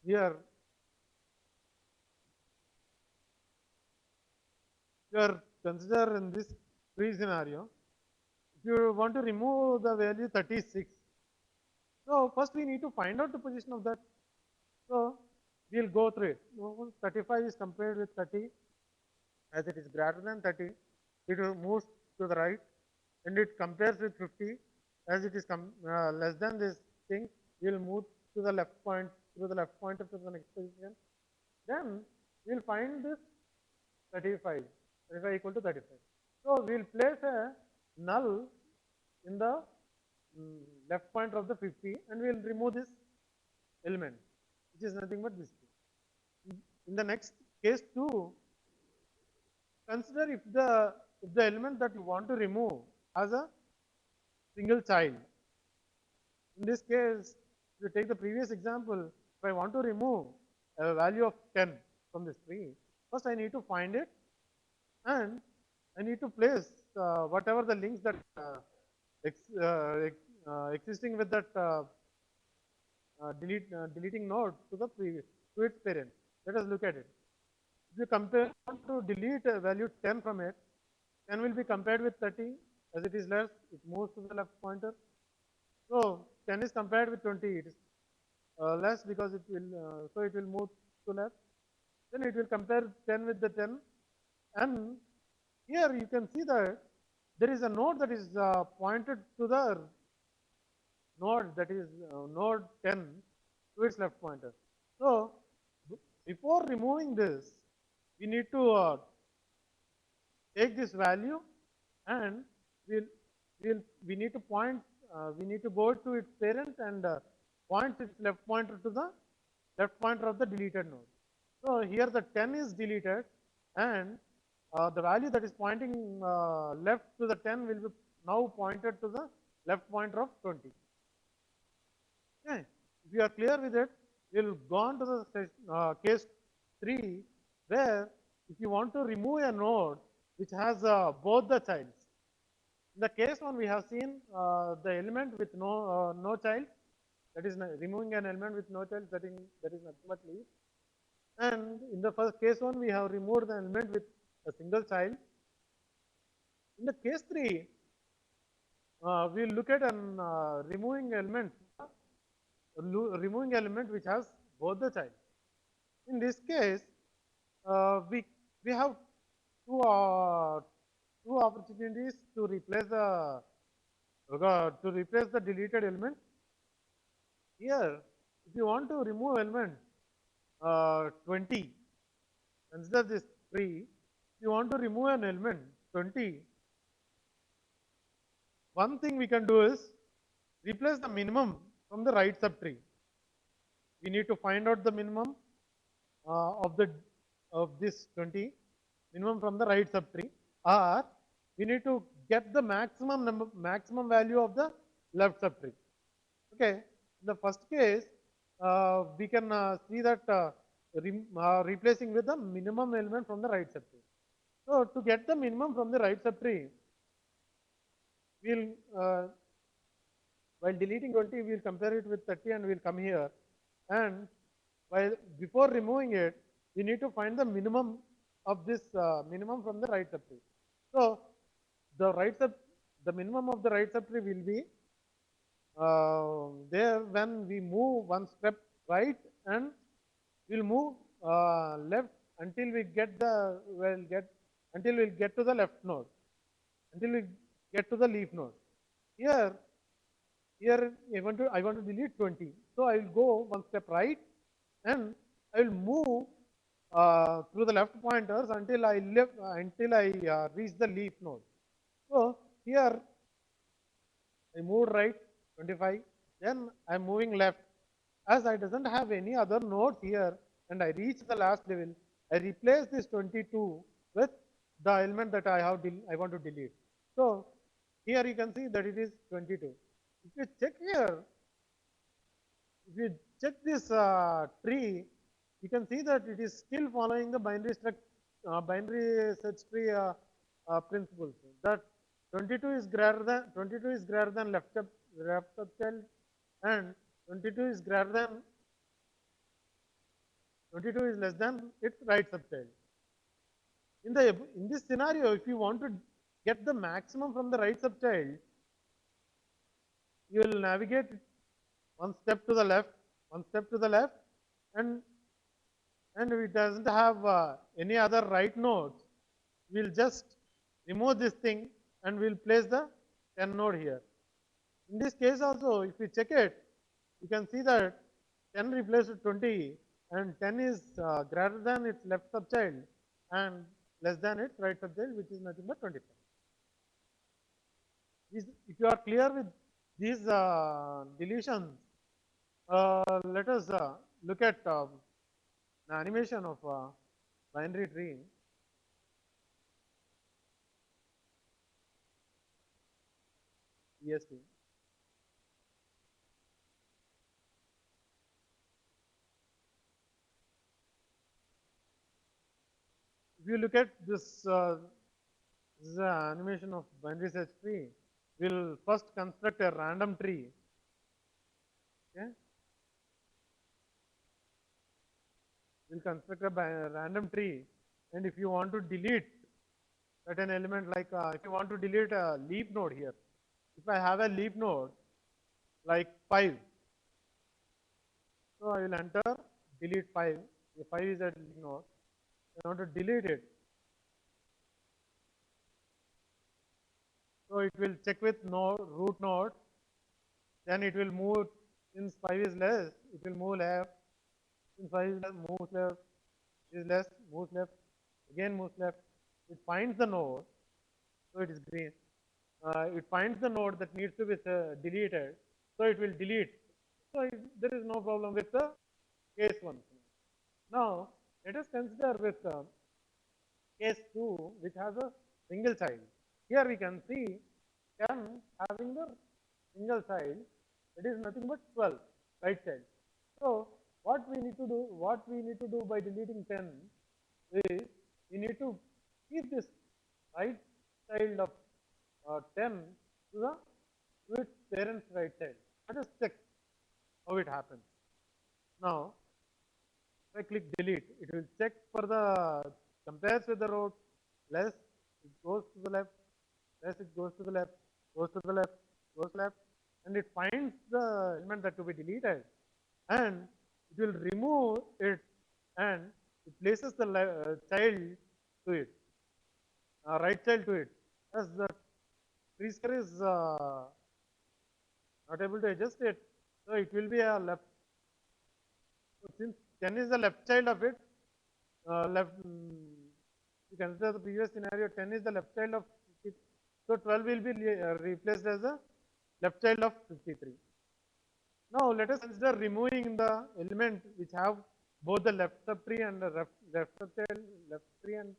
here, consider in this tree scenario, if you want to remove the value 36, so first we need to find out the position of that. So we'll go through it. 35 is compared with 30, as it is greater than 30, it moves to the right, and it compares with 50, as it is less than this thing, we'll move to the left point, through the left pointer to the next position, then we'll find this 35, 35 equal to 35. So we'll place a null in the left pointer of the 50 and we'll remove this element, which is nothing but this thing. In the next case 2, consider if the element that you want to remove has a single child. In this case, if you take the previous example, if I want to remove a value of 10 from this tree, first I need to find it and I need to place whatever the links that existing with that deleting node to the previous to its parent. Let us look at it. If you compare to delete a value 10 from it, 10 will be compared with 30. As it is less, it moves to the left pointer. So 10 is compared with 20. It is less because it will so it will move to left. Then it will compare 10 with the 10, and here you can see that there is a node that is pointed to the node, that is node 10 to its left pointer. So before removing this, we need to take this value and we need to point we need to go to its parent and point its left pointer to the left pointer of the deleted node. So here the 10 is deleted and the value that is pointing left to the 10 will be now pointed to the left pointer of 20. Okay. If you are clear with it, we'll go on to the case 3, where if you want to remove a node which has both the childs. In the case 1, we have seen the element with no child, that is removing an element with no child, that is nothing but leaf. And in the first case 1, we have removed the element with a single child. In the case 3, we'll look at an removing element which has both the child. In this case, we have two opportunities to replace the deleted element. Here, if you want to remove element 20, consider this tree. If you want to remove an element 20, one thing we can do is replace the minimum from the right subtree. We need to find out the minimum of this 20 minimum from the right subtree, or we need to get the maximum value of the left subtree. Okay, in the first case, we can see that replacing with the minimum element from the right subtree. So to get the minimum from the right subtree, we'll while deleting 20, we'll compare it with 30 and we'll come here. And while before removing it, we need to find the minimum of this minimum from the right subtree. So the minimum of the right subtree will be there when we move one step right, and we'll move left until we get until we get to the left node, until we get to the leaf node. Here I want to delete 20, so I will go one step right and I will move through the left pointers until I reach the leaf node. So here I moved right 25, then I am moving left. As I doesn't have any other nodes here and I reach the last level, I replace this 22 with the element that I want to delete. So here you can see that it is 22. If you check here, if you check this tree, you can see that it is still following the binary search tree principles. That 22 is greater than left subchild, and 22 is less than its right subchild. In this scenario, if you want to get the maximum from the right subchild, you will navigate one step to the left, and it doesn't have any other right nodes. We'll just remove this thing and we'll place the 10 node here. In this case also, if we check it, you can see that 10 replaced with 20 and 10 is greater than its left subchild and less than its right subchild, which is nothing but 25. If you are clear with these deletions, let us look at the animation of binary tree. EST. If you look at this is an animation of binary search tree. We'll first construct a random tree. Okay, we'll construct a random tree, and if you want to delete certain element, like if you want to delete a leaf node here, if I have a leaf node like 5, so I will enter delete 5. If 5 is a leaf node, I want to delete it. So it will check with node root node, then it will move. Since 5 is less, it will move left. Since 5 is less, moves left. Is less, moves left. Again moves left. It finds the node, so it is green. It finds the node that needs to be deleted, so it will delete. So there is no problem with the case 1. Now let us consider with case 2, which has a single child. Here we can see 10 having the single child, it is nothing but 12 right child. So what we need to do by deleting 10 is we need to keep this right child of 10 to its parent's right child. Let us check how it happens. Now if I click delete, it will check for the compares with the road, less it goes to the left, less it goes to the left, goes to the left, goes left, and it finds the element that to be deleted, and it will remove it and it places the child to it, right child to it. As the tree square is not able to adjust it, so it will be a left. So since 10 is the left child of it, left. You consider the previous scenario, 10 is the left child of 50. So 12 will be replaced as the left child of 53. Now let us consider removing the element which have both the left subtree and the left subchild, left tree and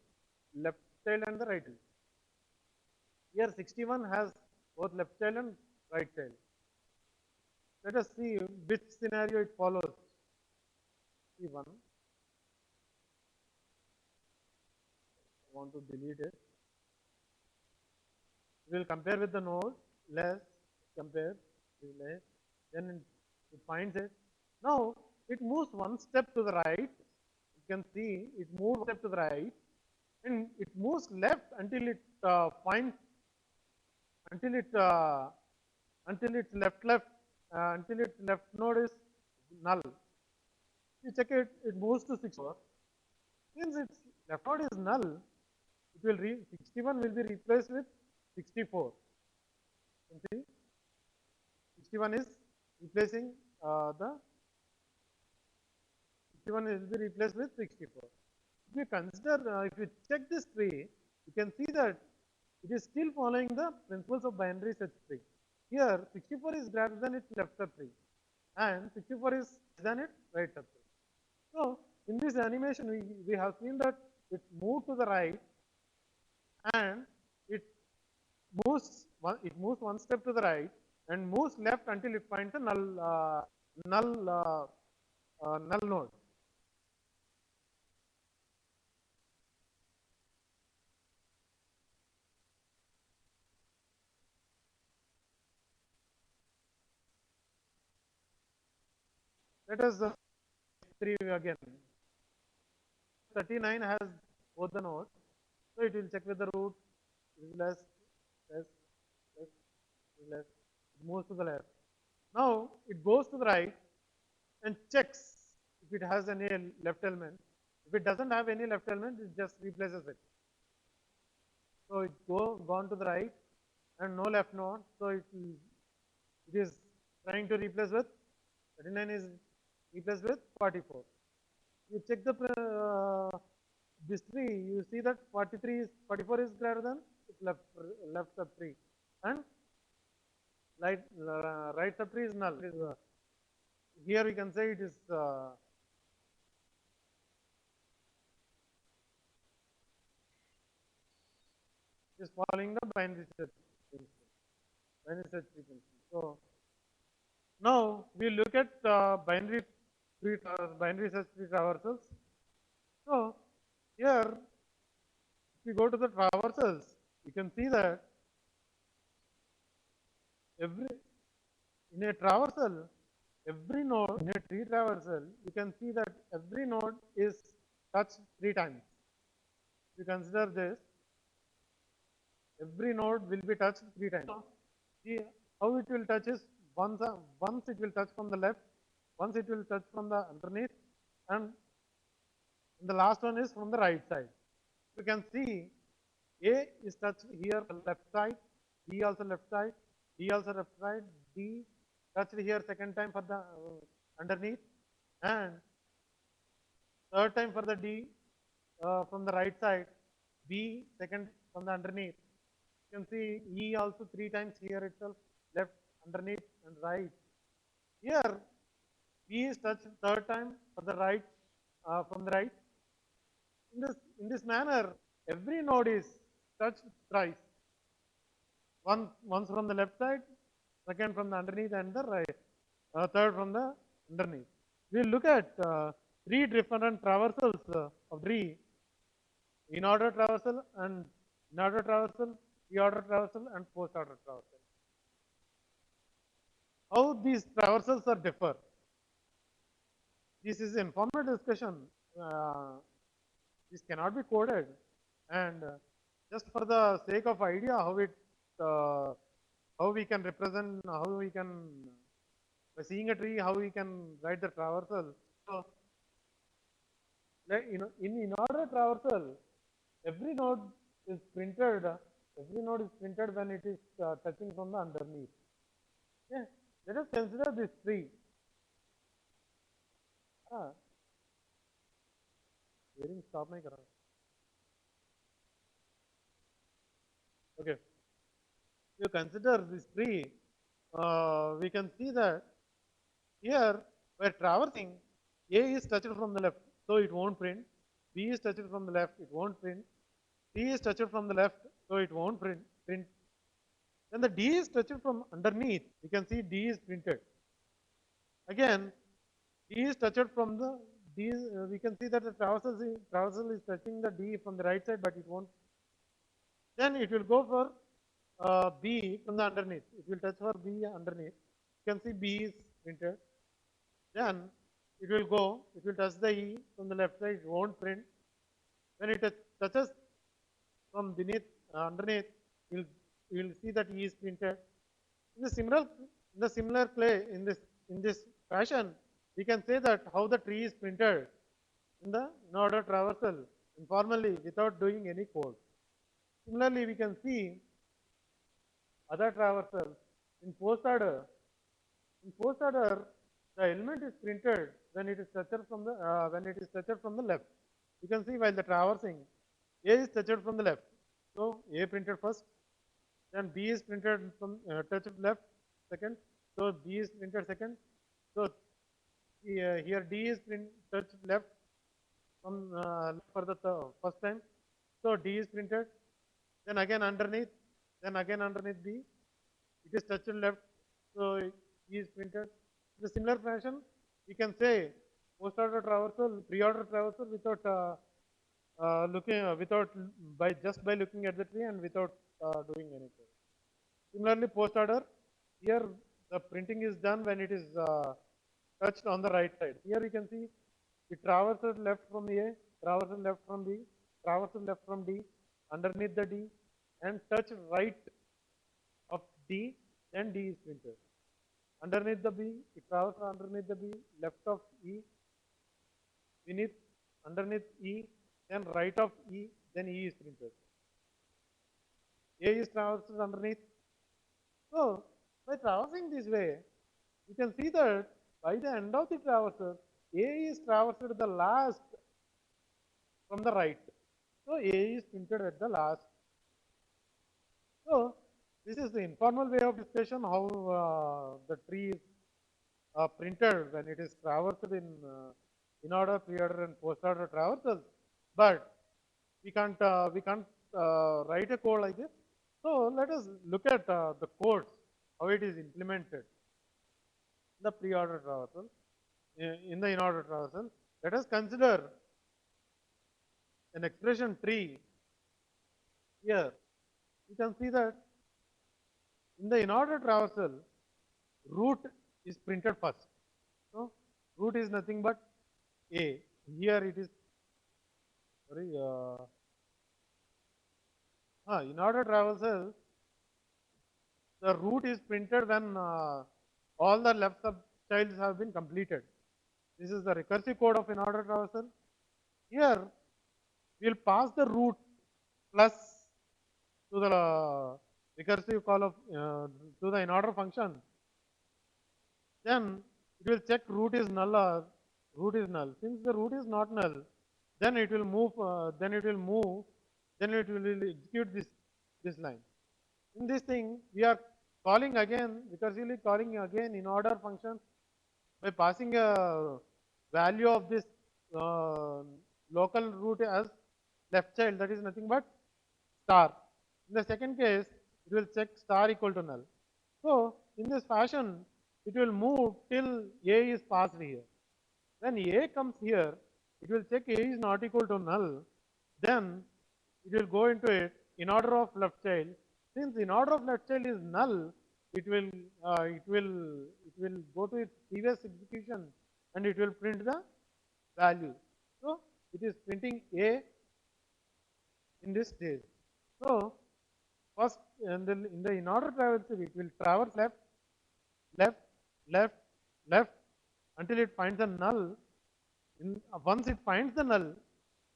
left child and the right child. Here 61 has both left child and right child. Let us see which scenario it follows. C1. I want to delete it. We will compare with the node, less, compare, less, then it finds it. Now it moves one step to the right. You can see it moves one step to the right, and it moves left until it finds until it until its until its left node is null. You check it, it moves to 64. Since its left node is null, it will 61 will be replaced with 64. You can see 61 is replacing the 61 will be replaced with 64. If you consider, if you check this tree, you can see that it is still following the principles of binary search tree. Here, 64 is greater than its left subtree, and 64 is less than its right subtree. So, in this animation, we have seen that it moved to the right, and it moves one step to the right, and moves left until it finds a null node. Let us 3 again. 39 has both the nodes, so it will check with the root, less, less, less, less. It moves to the left. Now it goes to the right and checks if it has any left element. If it doesn't have any left element, it just replaces it. So it gone to the right and no left node, so it is trying to replace with 39 is replaced with 44. You check the this tree, you see that 44 is greater than left sub tree, and right sub tree is null. Here we can say it is following the binary search principle. Binary search tree principle. So now we look at binary search tree traversals. So here, if you go to the traversals, you can see that every in a traversal, every node in a tree traversal, you can see that every node is touched 3 times. If you consider this, every node will be touched 3 times. So, see how it will touch is once it will touch from the left, once it will touch from the underneath, and the last one is from the right side. You can see A is touched here left side, B also left side, D also left side, D touched here second time for the underneath, and third time for the D from the right side, B second from the underneath. You can see E also 3 times here itself, left, underneath, and right. Here, B is touched third time for the right, from the right. In this manner, every node is touched thrice. Once from the left side, second from the underneath, and the right, third from the underneath. We'll look at 3 different traversals of tree: in order traversal, and in order traversal, pre-order traversal, and post-order traversal. How these traversals are differ? This is informal discussion. This cannot be coded, and just for the sake of idea, how we can represent, how we can, by seeing a tree, how we can write the traversal. So, in order traversal, every node is printed. Every node is printed when it is touching from the underneath. Okay. Let us consider this tree. Hearing stop nahi kar raha. Okay. If you consider this tree, we can see that here by traversing, A is touched from the left, so it won't print. B is touched from the left, it won't print. C is touched from the left, so it won't print. Then the D is touched from underneath. You can see D is printed. Again, D is touched from the D. We can see that the traversal is touching the D from the right side, but it won't. Then it will go for B from the underneath. It will touch for B underneath. You can see B is printed. Then it will go. It will touch the E from the left side. It won't print. When it touches from beneath, underneath, you will see that E is printed. In the similar play, in this fashion, we can say that how the tree is printed in order traversal informally without doing any code. Similarly, we can see other traversals in post order. In post order, the element is printed when it is touched from the left. You can see while the traversing, A is touched from the left, so A printed first. Then B is printed from touched left second, so B is printed second. So here D is touched left from for the first time, so D is printed. Then again underneath B, it is touched left, so E is printed. In a similar fashion, we can say post order traversal, pre-order traversal without just by looking at the tree and without doing anything. Similarly, post order, here the printing is done when it is touched on the right side. Here you can see it traverses left from A, traverses left from B, traverses left from D, underneath the D, and touch right of D, then D is printed. Underneath the B, it traverses underneath the B, left of E, underneath E, then right of E, then E is printed. A is traverses underneath. So by traversing this way, you can see that by the end of the traversal, A is traversed the last from the right. So A is printed at the last. So this is the informal way of discussion how the tree is printed when it is traversed in order, pre-order, and post-order traversals. But we can't write a code like this. So let us look at the codes how it is implemented in the pre-order traversal. In the in-order traversal, let us consider an expression tree here. You can see that in the in-order traversal, root is printed first. So root is nothing but A. Here it is, sorry, in-order traversal, the root is printed when all the left subchilds have been completed. This is the recursive code of in-order traversal. Here, we will pass the root plus to the recursive call of to the in-order function. Then it will check root is null or root is null. Since the root is not null, then it will move. Then it will execute this line. In this thing, we are calling again, recursively calling again in order function by passing a value of this local root as left child, that is nothing but star. In the second case, it will check star equal to null. So in this fashion, it will move till A is passed here. When A comes here, it will check A is not equal to null. Then it will go into it in order of left child. Since in order of left child is null, it will go to its previous execution and it will print the value. So it is printing A in this stage. So first and then in the in order traversal, it will traverse left, left, left, left until it finds a null. Once it finds the null,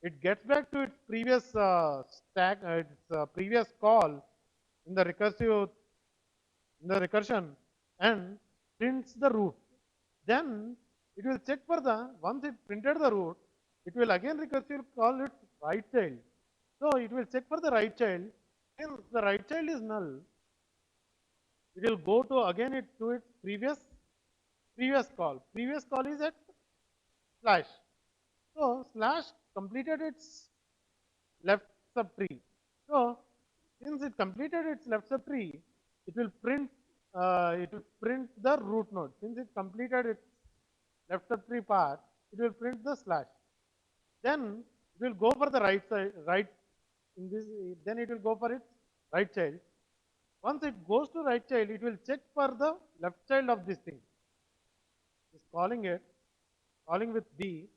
it gets back to its previous stack, its previous call in the recursion and prints the root. Then it will check for the, once it printed the root, it will again recursively call its right child. So it will check for the right child. Since the right child is null, it will go to again to its previous call. Previous call is at slash. So slash completed its left subtree. So since it completed its left subtree, it will print the root node. Since it completed its left subtree part, it will print the slash. Then it will go for the right side, right in this. Then it will go for its right child. Once it goes to right child, it will check for the left child of this thing. It's calling with B.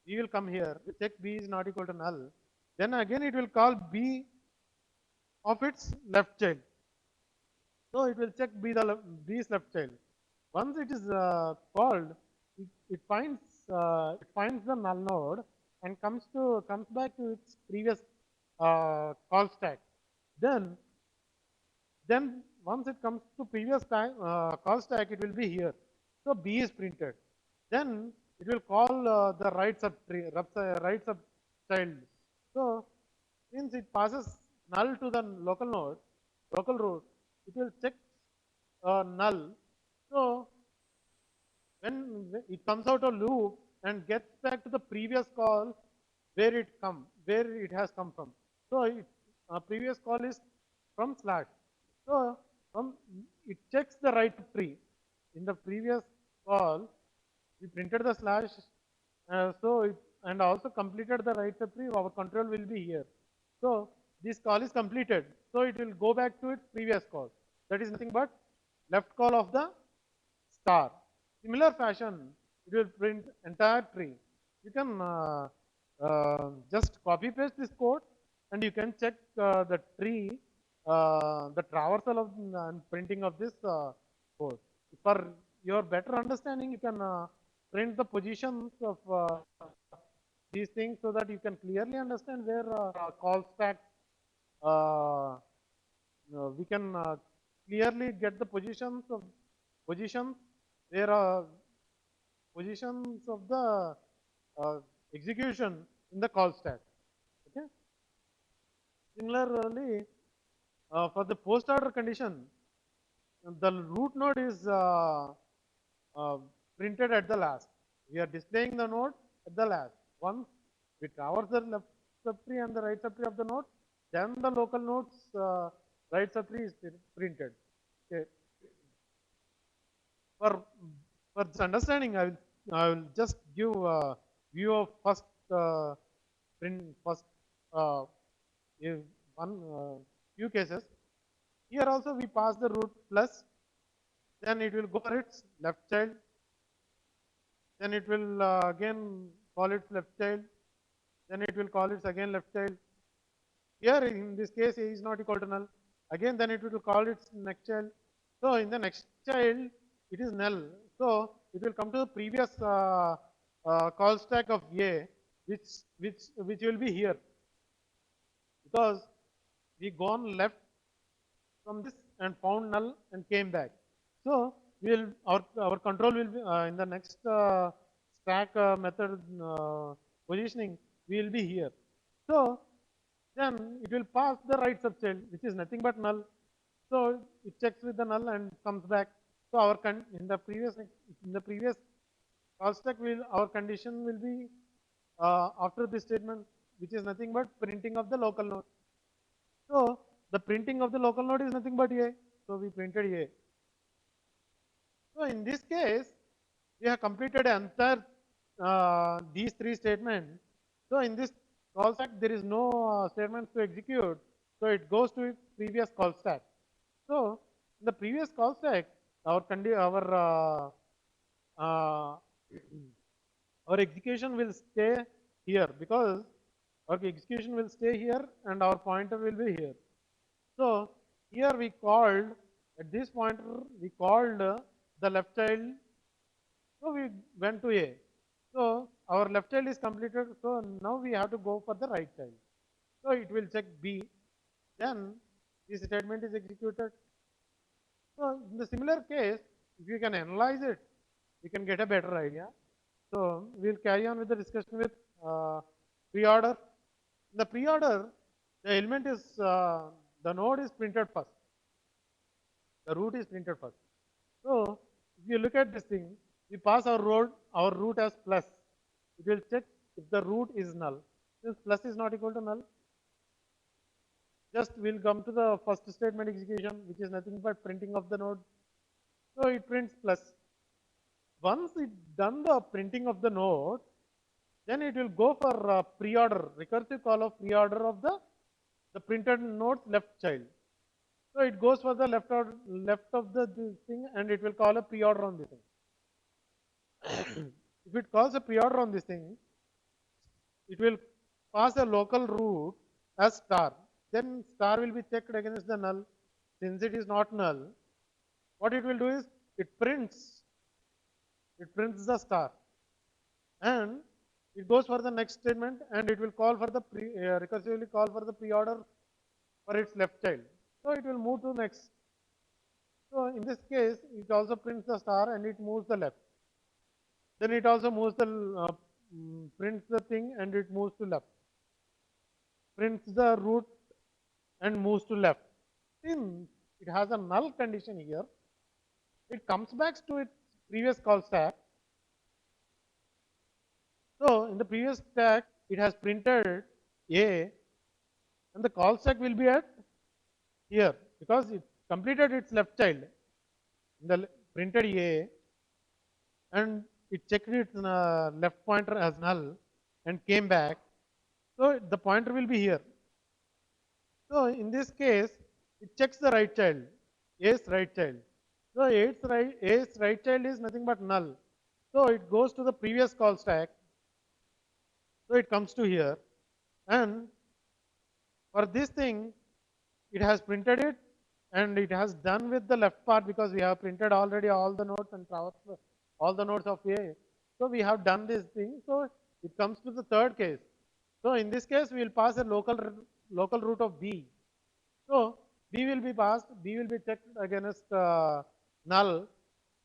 B will come here. We check B is not equal to null. Then again it will call B of its left child. So it will check B's left child. Once it is called, it finds the null node and comes back to its previous call stack. Then once it comes to previous call stack, it will be here. So B is printed. Then it will call the right sub child. So since it passes null to the local root, it will check null. So when it comes out of loop and gets back to the previous call where it has come from. So previous call is from slash. So it checks the right tree. In the previous call, we printed the slash, and also completed the right subtree. Our control will be here. So this call is completed. So it will go back to its previous call. That is nothing but left call of the star. Similar fashion, it will print entire tree. You can just copy paste this code and you can check the tree, the traversal of printing of this code. For your better understanding, you can print the positions of these things so that you can clearly understand where call stack, we can clearly get the positions where positions of the execution in the call stack. Okay. Similarly, for the post order condition, the root node is uh, printed at the last. We are displaying the node at the last. Once we traverse the left subtree and the right subtree of the node, then the local node's right subtree is printed. Okay. For for this understanding, I will just give a view of first print first uh, one few cases. Here also we pass the root plus, then it will go for its left child, then it will again call its left child, then it will call its again left child. Here in this case a is not equal to null. Again then it will call its next child. So in the next child it is null. So it will come to the previous call stack of A, which will be here, because we gone left from this and found null and came back. So we will our control will be in the next stack method positioning, we will be here. So then it will pass the right subchild, which is nothing but null. So it checks with the null and comes back. So our in the previous call stack our condition will be after this statement, which is nothing but printing of the local node. So the printing of the local node is nothing but A. So we printed A. So in this case, we have completed entire these three statements. So in this call stack, there is no statements to execute. So it goes to its previous call stack. So in the previous call stack, our uh, our execution will stay here, because our execution will stay here and our pointer will be here. So here we called, at this pointer we called the left child. So we went to A. So our left child is completed. So now we have to go for the right child. So it will check B. Then this statement is executed. So in the similar case, if you can analyze it, you can get a better idea. So we'll carry on with the discussion with pre-order. In the pre-order, the element is the node is printed first. The root is printed first. So if you look at this thing, we pass our root as plus. It will check if the root is null. Since plus is not equal to null, just we'll come to the first statement execution, which is nothing but printing of the node. So it prints plus. Once it done the printing of the node, then it will go for pre-order, recursive call of pre-order of the printed node's left child. So it goes for the left of the this thing, and it will call a pre-order on this thing. If it calls a pre-order on this thing, it will pass a local root as star. Then star will be checked against the null. Since it is not null, what it will do is it prints the star, and it goes for the next statement, and it will call for the recursively call for the pre-order for its left child. So it will move to next. So in this case, it also prints the star and it moves the left. Then it also moves the prints the thing and it moves to left. Prints the root and moves to left. Since it has a null condition here, it comes back to its previous call stack. So in the previous stack, it has printed A, and the call stack will be at here, because it completed its left child. The printed A, and it checked its left pointer as null and came back. So the pointer will be here. So in this case, it checks the right child, A's right child. So A's right child is nothing but null. So it goes to the previous call stack. So it comes to here, and for this thing, it has printed it, and it has done with the left part, because we have printed already all the nodes and all the nodes of A. So we have done this thing. So it comes to the third case. So in this case, we will pass a local root of B. So B will be passed. B will be checked against null,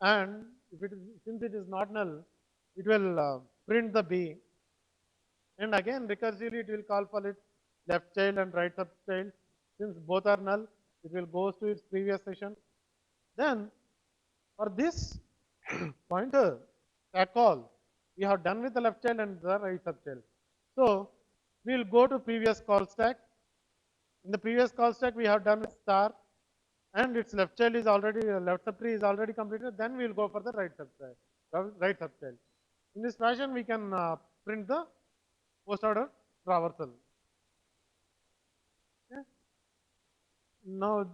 and if it is, since it is not null, it will print the B, and again recursively it will call for its left child and right subchild. Since both are null, it will go to its previous session. Then for this pointer stack call, we have done with the left child and the right subchild. So we will go to previous call stack. In the previous call stack, we have done with star, and its left child is already left subtree is already completed. Then we will go for the right subchild. Right subchild. In this fashion, we can print the post order traversal. Okay. Now,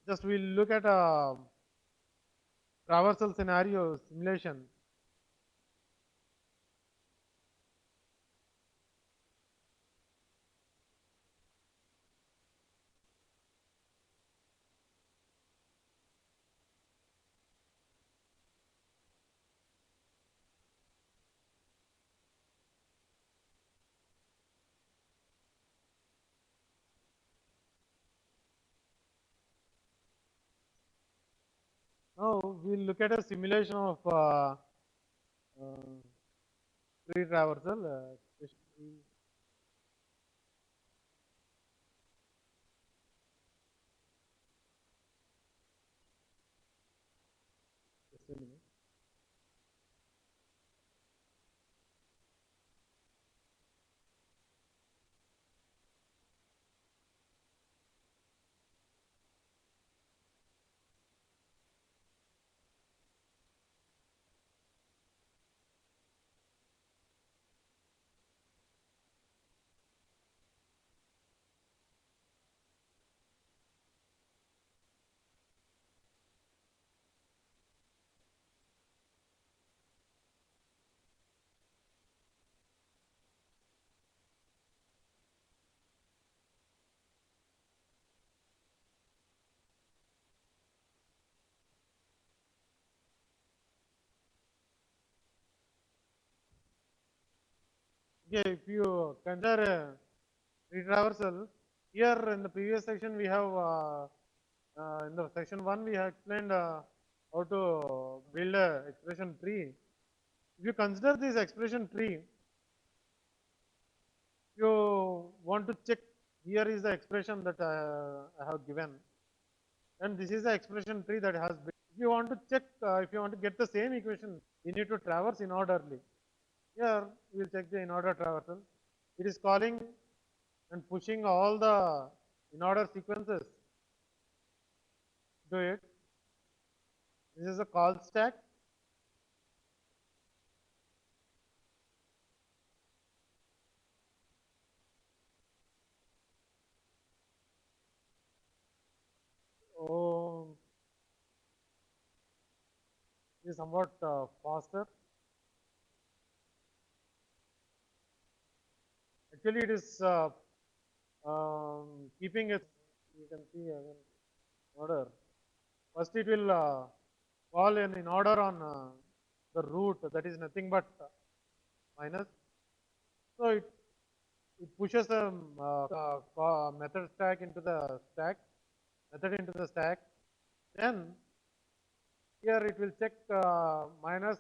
just we'll look at a traversal scenario simulation. Now, we'll look at a simulation of uh, tree traversal. Just a minute. Okay, if you consider retraversal, here in the previous section we have in the section 1 we have explained how to build a expression tree. If you consider this expression tree, you want to check, here is the expression that I have given, and this is the expression tree that has been. If you want to check, if you want to get the same equation, you need to traverse in orderly. Here we will check the in order traversal. It is calling and pushing all the in order sequences to it. This is a call stack. Oh, it is somewhat faster. Actually, it is keeping it. You can see again order. First, it will call in order on the root, that is nothing but minus. So it pushes a method stack into the stack, method into the stack. Then here it will check minus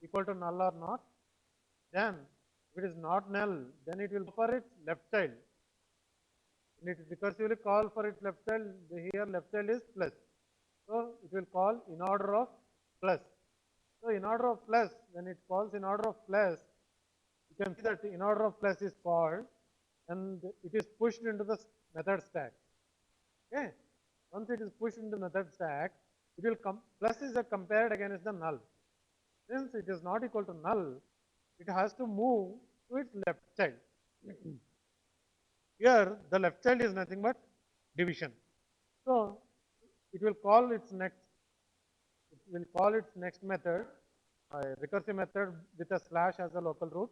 equal to null or not. Then if it is not null, then it will go for its left child. And it recursively call for its left child. Here left child is plus. So it will call in order of plus. So in order of plus, when it calls in order of plus, you can see that in order of plus is called and it is pushed into the method stack. Okay. Once it is pushed into the method stack, it will come, plus is compared against the null. Since it is not equal to null, it has to move to its left child. Here, the left child is nothing but division. So it will call its next method, a recursive method with a slash as a local root.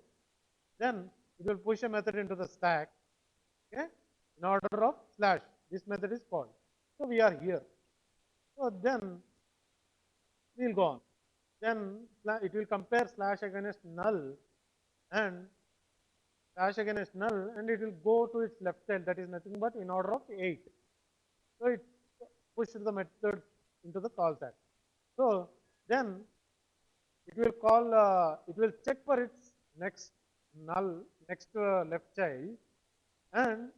Then it will push a method into the stack, okay, in order of slash. This method is called. So we are here. So then we will go on. Then it will compare slash against null and slash against null, and it will go to its left child, that is nothing but in order of 8. So it pushed the method into the call stack. So then it will call, it will check for its next null, next left child, and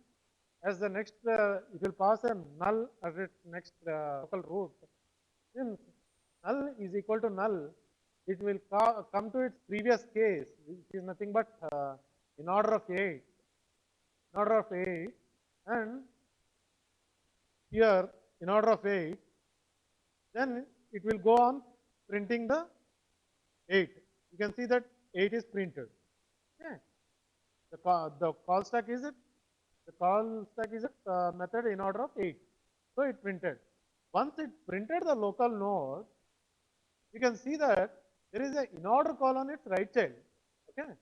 as the next, it will pass a null as its next local root. Since null is equal to null, it will come to its previous case, which is nothing but in order of 8, and here in order of 8, then it will go on printing the 8. You can see that 8 is printed. Okay. The call stack is it? The call stack is a method in order of 8. So it printed. Once it printed the local node, you can see that there is a in order call on its right child. Okay.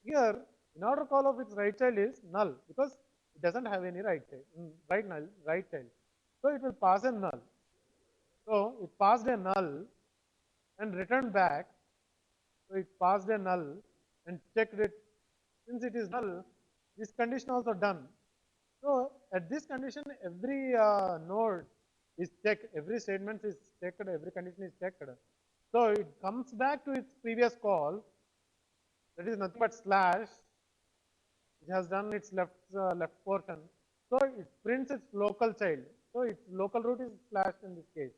Here, in order call of its right child is null because it doesn't have any right child, right child. So it will pass a null. So it passed a null and returned back. So it passed a null and checked it. Since it is null, this condition also done. So at this condition, every node is checked, every statement is checked, every condition is checked. So it comes back to its previous call. That is nothing but slash. It has done its left portion. So it prints its local child. So its local root is slash in this case.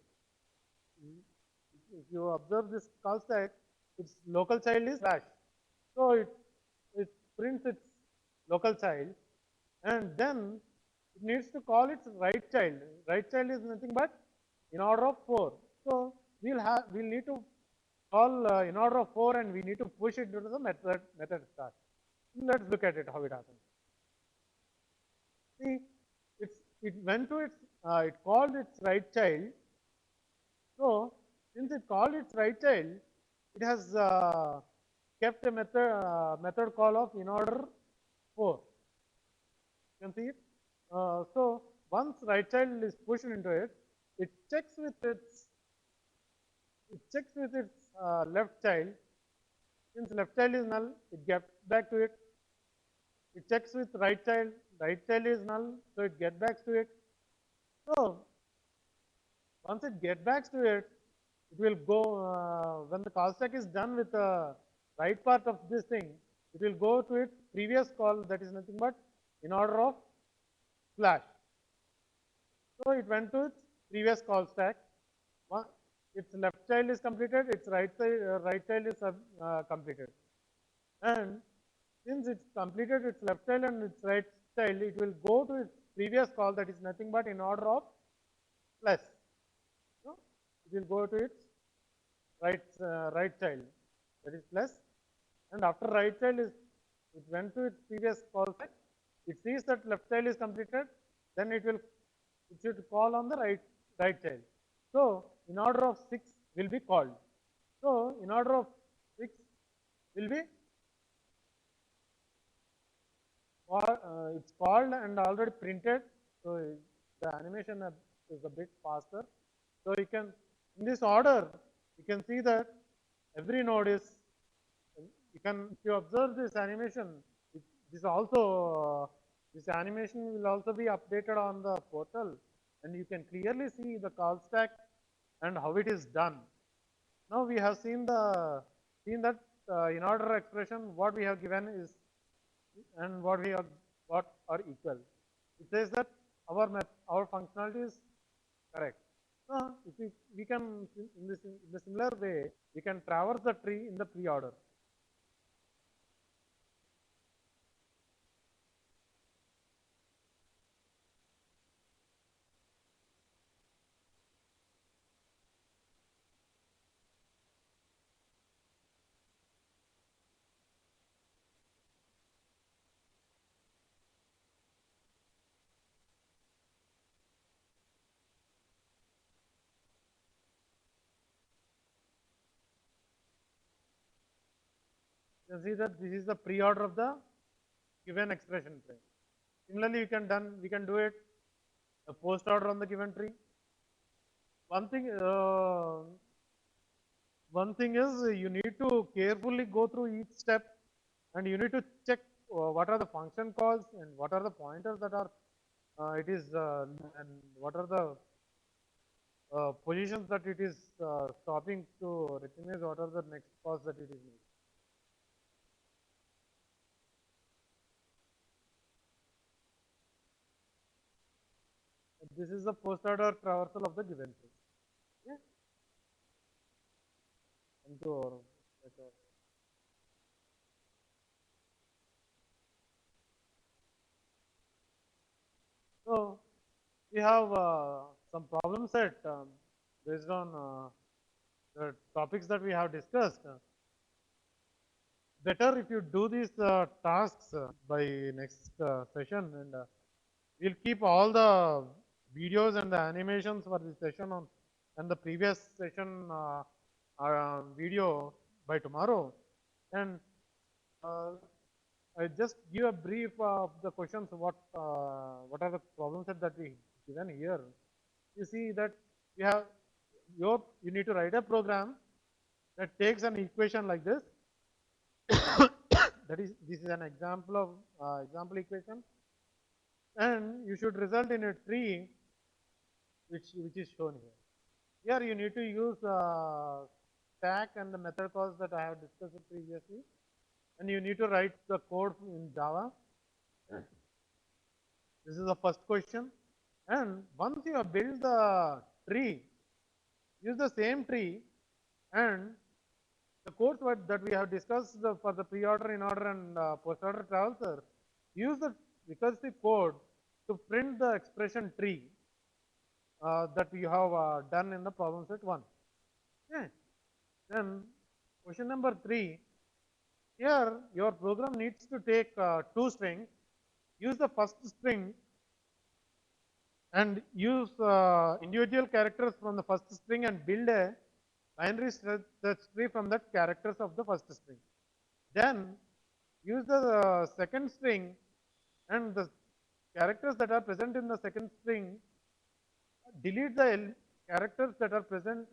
If you observe this call stack, its local child is slash. So it prints its local child, and then it needs to call its right child. Right child is nothing but in order of 4. So we'll need to call in order of 4, and we need to push it into the method start. Let's look at it how it happens. See, it went to its it called its right child. So since it called its right child, it has kept a method call of in order 4. You can see it. So once right child is pushed into it, it checks with its left child. Since left child is null, it gets back to it. It checks with right child is null, so it gets back to it. So once it gets back to it, it will go when the call stack is done with the right part of this thing, it will go to its previous call, that is nothing but in order of slash. So it went to its previous call stack. Its left child is completed, its right child is completed. And since it's completed its left child and its right child, it will go to its previous call, that is nothing but in order of plus. So it will go to its right child, that is plus. And after right child is, it went to its previous call set. It sees that left child is completed, then it should call on the right child. So in order of 6 will be called. So in order of 6 will be it's called and already printed. So the animation is a bit faster. So you can, in this order, you can see that every node is, if you observe this animation, this animation will also be updated on the portal, and you can clearly see the call stack and how it is done. Now we have seen that in order expression, what we have given is, and what we have got are equal. It says that our functionality is correct. So if we can, in the similar way, we can traverse the tree in the pre-order. You can see that this is the pre-order of the given expression tree. Similarly, we can do it a post order on the given tree. One thing is you need to carefully go through each step, and you need to check what are the function calls and what are the pointers that are and what are the positions that it is stopping to recognize what are the next calls that it is making. This is the post order traversal of the given phase. Okay. Into our record. So we have some problem set based on the topics that we have discussed. Better if you do these tasks by next session, and we'll keep all the videos and the animations for this session on and the previous session video by tomorrow. And uh, I just give a brief of the questions. What are the problem set that we given here? You see that you have you need to write a program that takes an equation like this. That is, this is an example of example equation, and you should result in a tree which is shown here. Here you need to use stack and the method calls that I have discussed previously, and you need to write the code in Java. This is the first question. And once you have built the tree, use the same tree, and the codes that we have discussed for the pre-order, in-order, and post-order traversal, use the recursive code to print the expression tree that you have done in the problem set 1. Okay. Then question number 3, here your program needs to take 2 strings, use the first string and use individual characters from the first string and build a binary search tree from the characters of the first string. Then use the second string and the characters that are present in the second string, delete the characters that are present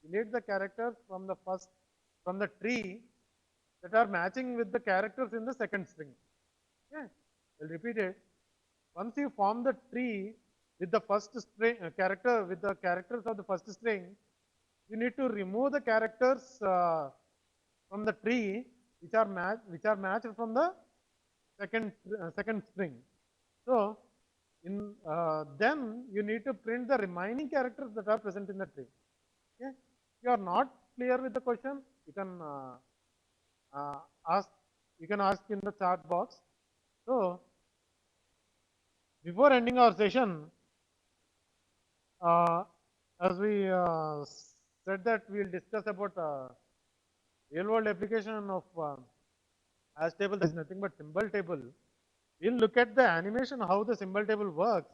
delete the characters from the first from the tree that are matching with the characters in the second string. Okay, I'll repeat it. Once you form the tree with the first string character with the characters of the first string, you need to remove the characters from the tree which are matched from the second string. So in then you need to print the remaining characters that are present in the tree. Okay, if you are not clear with the question, you can uh, ask. You can ask in the chat box. So before ending our session, uh, as we said that we will discuss about real world application of hash table. There is nothing but symbol table. We'll look at the animation, how the symbol table works,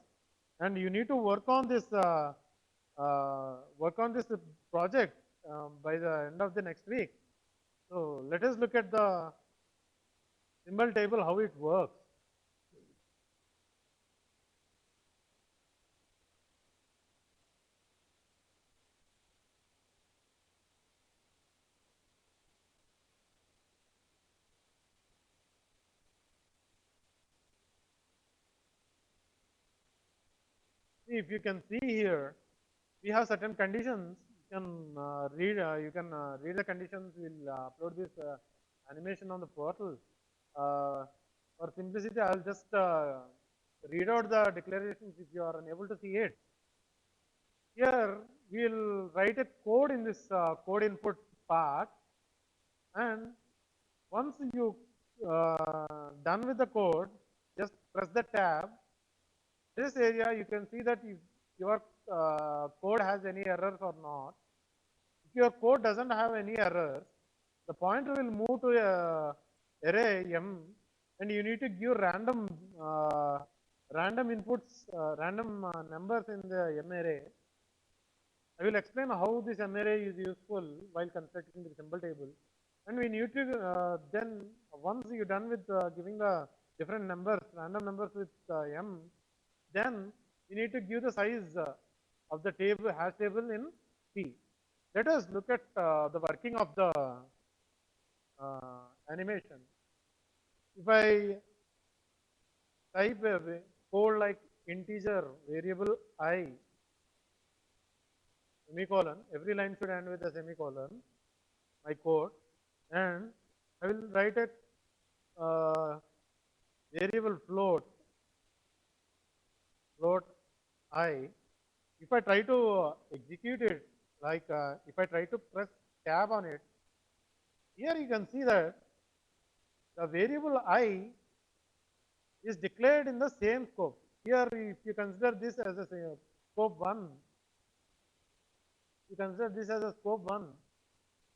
and you need to work on this project by the end of the next week. So let us look at the symbol table, how it works. See, if you can see here, we have certain conditions. You can read. You can read the conditions. We'll upload this animation on the portal. For simplicity, I'll just read out the declarations if you are unable to see it. Here, we'll write a code in this code input part, and once you done with the code, just press the tab. This area, you can see that if your code has any errors or not. If your code doesn't have any errors, the pointer will move to a array m, and you need to give random inputs, random numbers in the m array. I will explain how this m array is useful while constructing the symbol table. And we need to then once you're done with giving the different numbers, random numbers with m, then you need to give the size of the table hash table in P. Let us look at the working of the animation. If I type a code like integer variable I semicolon. Every line should end with a semicolon, my code, and I will write a variable float I. If I try to execute it, like if I try to press tab on it, here you can see that the variable I is declared in the same scope. Here, if you consider this as a scope 1, you consider this as a scope 1.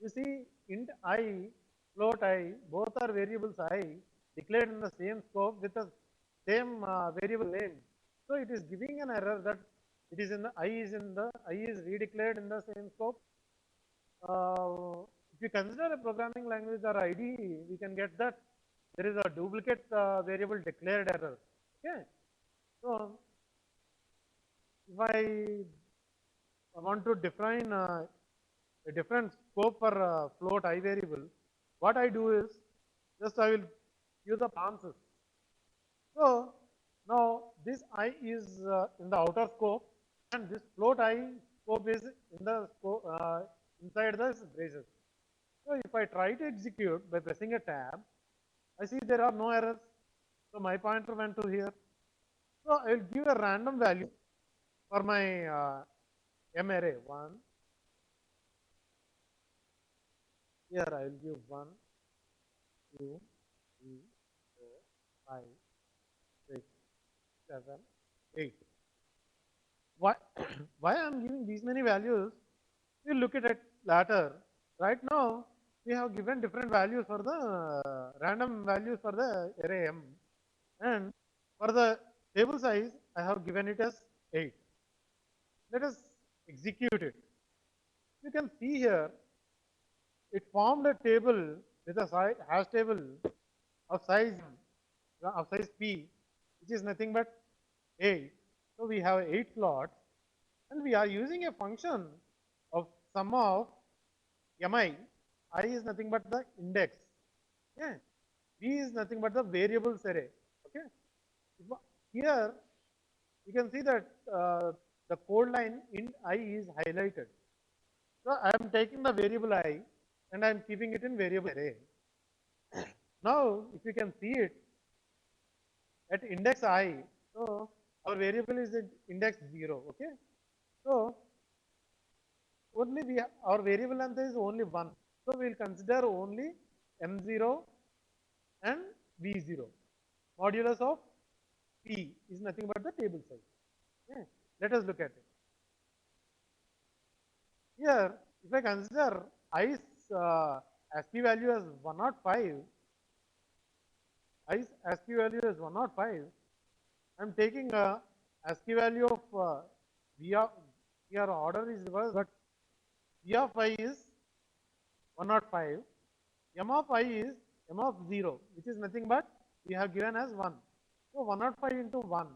You see, int I, float I, both are variables I declared in the same scope with the same variable name. So it is giving an error that it is in the I is redeclared in the same scope. If you consider a programming language or IDE, we can get that there is a duplicate variable declared error. Okay, so if I want to define a different scope for float I variable, what I do is just I will use the parenthesis. So now this I is in the outer scope, and this float I scope is in the scope inside the braces. So if I try to execute by pressing a tab, I see there are no errors. So my pointer went to here. So I will give a random value for my M array 1. Here I will give 1, 2, 3, 4, 5, 6, 7, 8. Why, why I am giving these many values? We'll look at it later. Right now, we have given different values for the random values for the array M. And for the table size, I have given it as 8. Let us execute it. You can see here, it formed a table with a hash table of size P, which is nothing but 8. So we have 8 slots, and we are using a function of sum of mi. I is nothing but the index. Okay. V is nothing but the variables array. Okay. Here you can see that the code line int I is highlighted. So I am taking the variable I and I am keeping it in variable array. Now, if you can see it at index I, so our variable is at index 0. Okay. So only our variable length is only 1. So we will consider only M0 and V0. Modulus of P is nothing but the table size. Okay. Let us look at it. Here, if I consider I's ASCII value as 105, I's ASCII value is 105, I am taking a ASCII value of V of, here order is reversed, but V of I is 105, M of I is M of 0, which is nothing but we have given as 1. So 105 into 1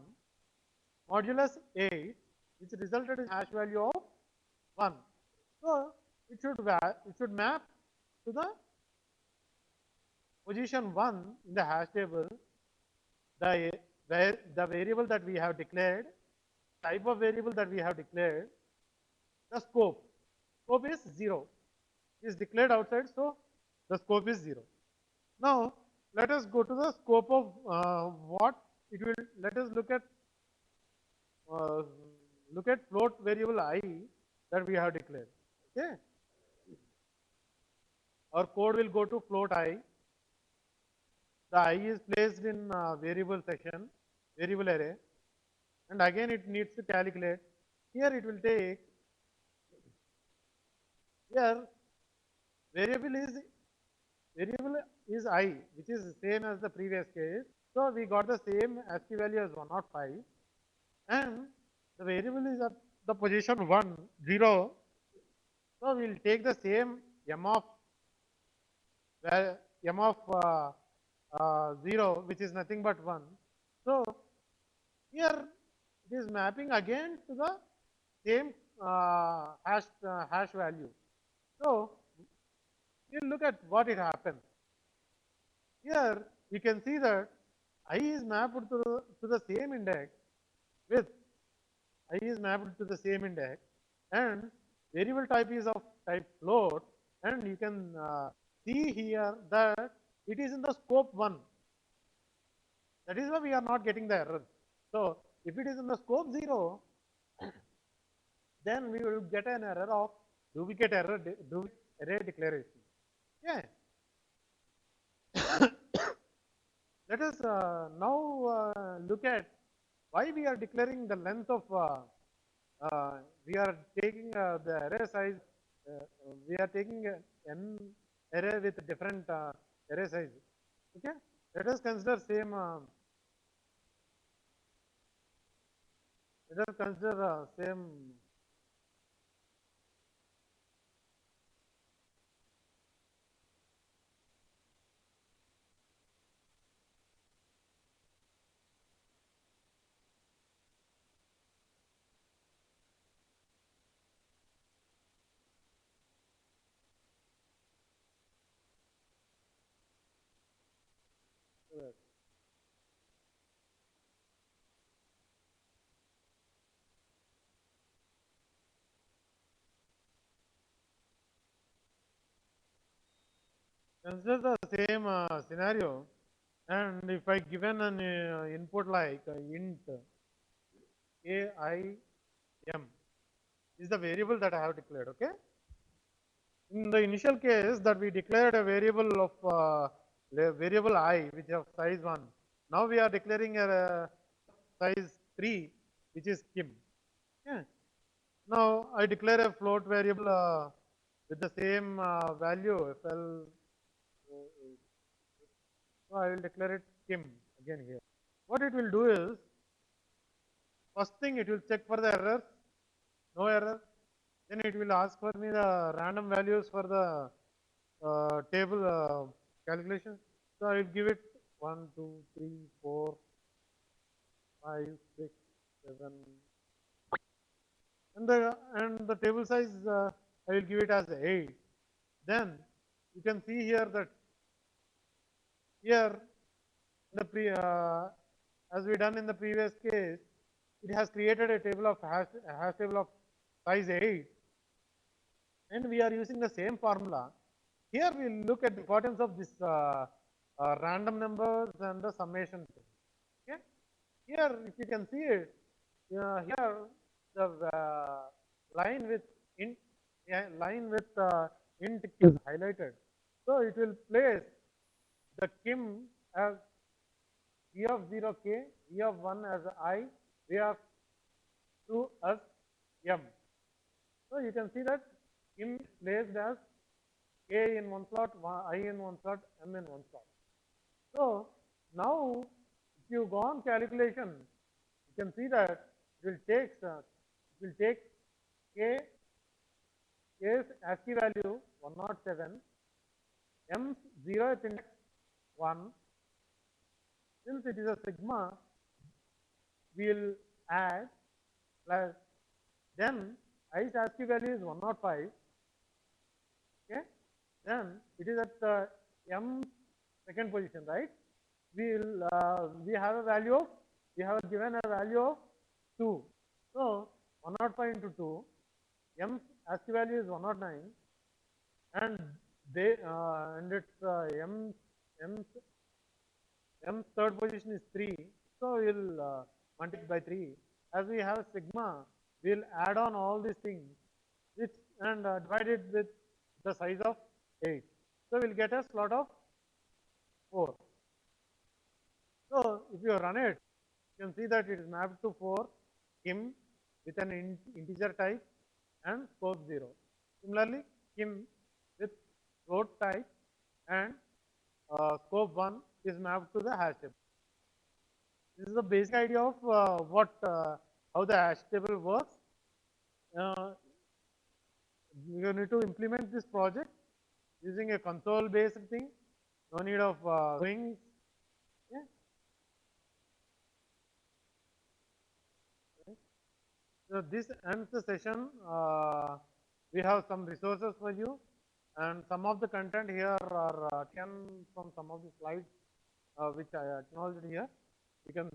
modulus 8, which resulted in hash value of 1. So it should map to the position 1 in the hash table, the variable that we have declared, type of variable that we have declared, the scope. Scope is 0. It is declared outside, so the scope is 0. Now let us go to the scope of what it will. Let us look at float variable I that we have declared. Okay. Our code will go to float I. The I is placed in variable section, variable array, and again it needs to calculate. Here it will take, here variable is I, which is same as the previous case. So we got the same ASCII value as 105, and the variable is at the position 1, 0. So we will take the same m of 0, which is nothing but 1. So here it is mapping again to the same hash value. So we'll look at what it happens. Here you can see that I is mapped to the same index with I is mapped to the same index, and variable type is of type float, and you can see here that it is in the scope 1. That is why we are not getting the error. So if it is in the scope 0, then we will get an error of duplicate array declaration. Yeah. Let us now look at why we are declaring the length of we are taking the array size. We are taking n array with different array size. Okay. Let us consider same. Let us consider same. Consider the same scenario, and if I given an input like int aim is the variable that I have declared. Okay. In the initial case that we declared a variable of variable I which of size 1. Now we are declaring a size 3 which is kim. Yeah. Now I declare a float variable with the same value fl. So I will declare it kim again here. What it will do is, first thing it will check for the error, no error. Then it will ask for me the random values for the table calculation. So I will give it 1, 2, 3, 4, 5, 6, 7, and the table size I will give it as 8. Then you can see here that here the as we done in the previous case, it has created a table of hash table of size 8, and we are using the same formula. Here we look at the importance of this random numbers and the summation. Okay. Here, if you can see it, here the line with int int is highlighted. So it will place the kim as v of 0k, v of 1 as I, v of 2 as m. So you can see that kim is placed as k in one slot, I in one slot, m in one slot. So now if you go on calculation, you can see that it will take k's ASCII value 107, m's 0th index 1. Since it is a sigma, we will add plus, then i's ASCII value is 105. Okay. Then it is at the m second position, right? We have a value of, we have given a value of 2. So 105 into 2, m's ASCII value is 109, and and its m's third position is 3. So we'll multiply by 3. As we have sigma, we'll add on all these things, which and divide it with the size of 8. So we'll get a slot of 4. So if you run it, you can see that it is mapped to 4 kim with an integer type and scope 0. Similarly, kim with float type and scope 1 is mapped to the hash table. This is the basic idea of how the hash table works. You need to implement this project using a console based thing. No need of swings. Yeah. So this ends the session. We have some resources for you, and some of the content here are taken from some of the slides which I acknowledged here. You can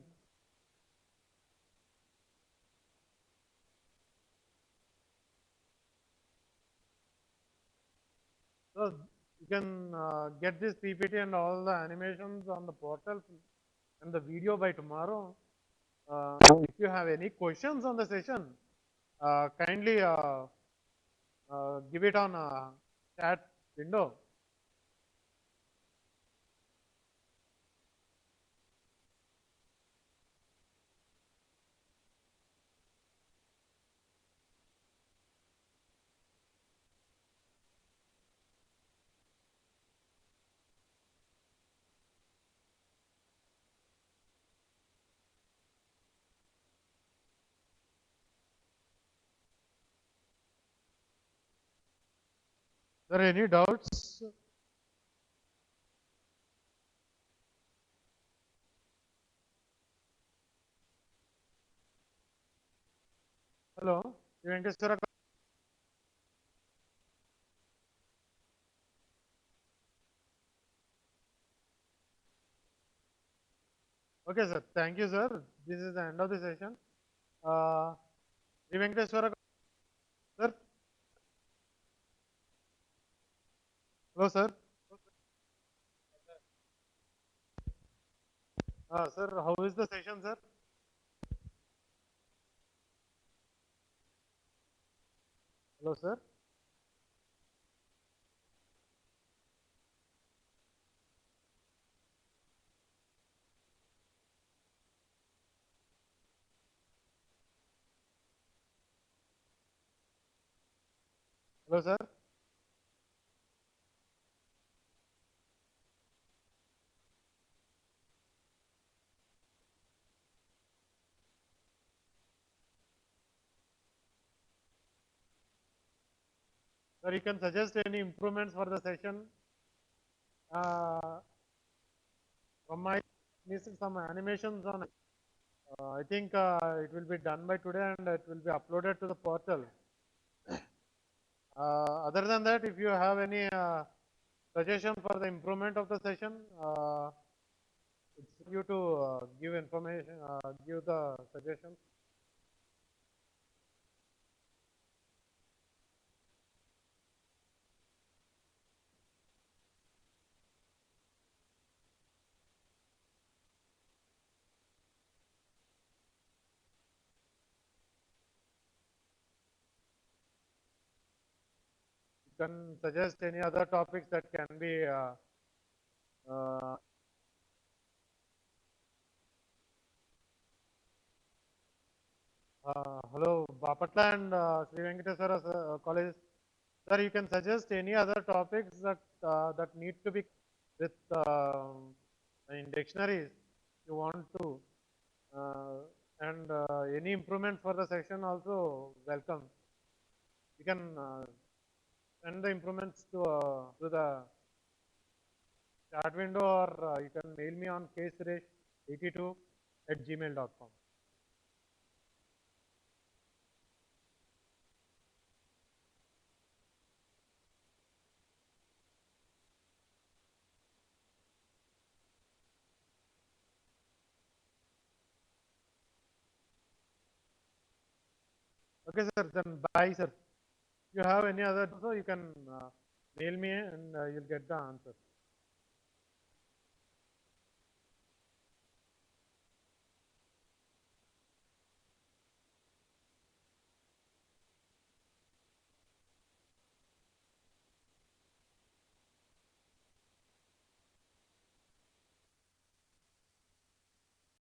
So you can get this PPT and all the animations on the portal and the video by tomorrow. If you have any questions on the session, kindly give it on chat window. Are there any doubts? Hello, Venkateswara. Okay, sir. Thank you, sir. This is the end of the session. Uh, Venkateswara, sir. Hello, sir. Sir, how is the session, sir? Hello, sir. Hello, sir. Sir, you can suggest any improvements for the session. From my missing some animations on. I think it will be done by today and it will be uploaded to the portal. Other than that, if you have any suggestion for the improvement of the session, it's you to give information, give the suggestions. You can suggest any other topics that can be uh, hello, Bapatla and Sri Venkateswara College. Sir, you can suggest any other topics that that need to be with in dictionaries. You want to, uh, and any improvement for the section also welcome. You can send the improvements to the chat window, or you can mail me on ksuresh82@gmail.com. Okay, sir. Then bye, sir. If you have any other, so you can mail me and you'll get the answer.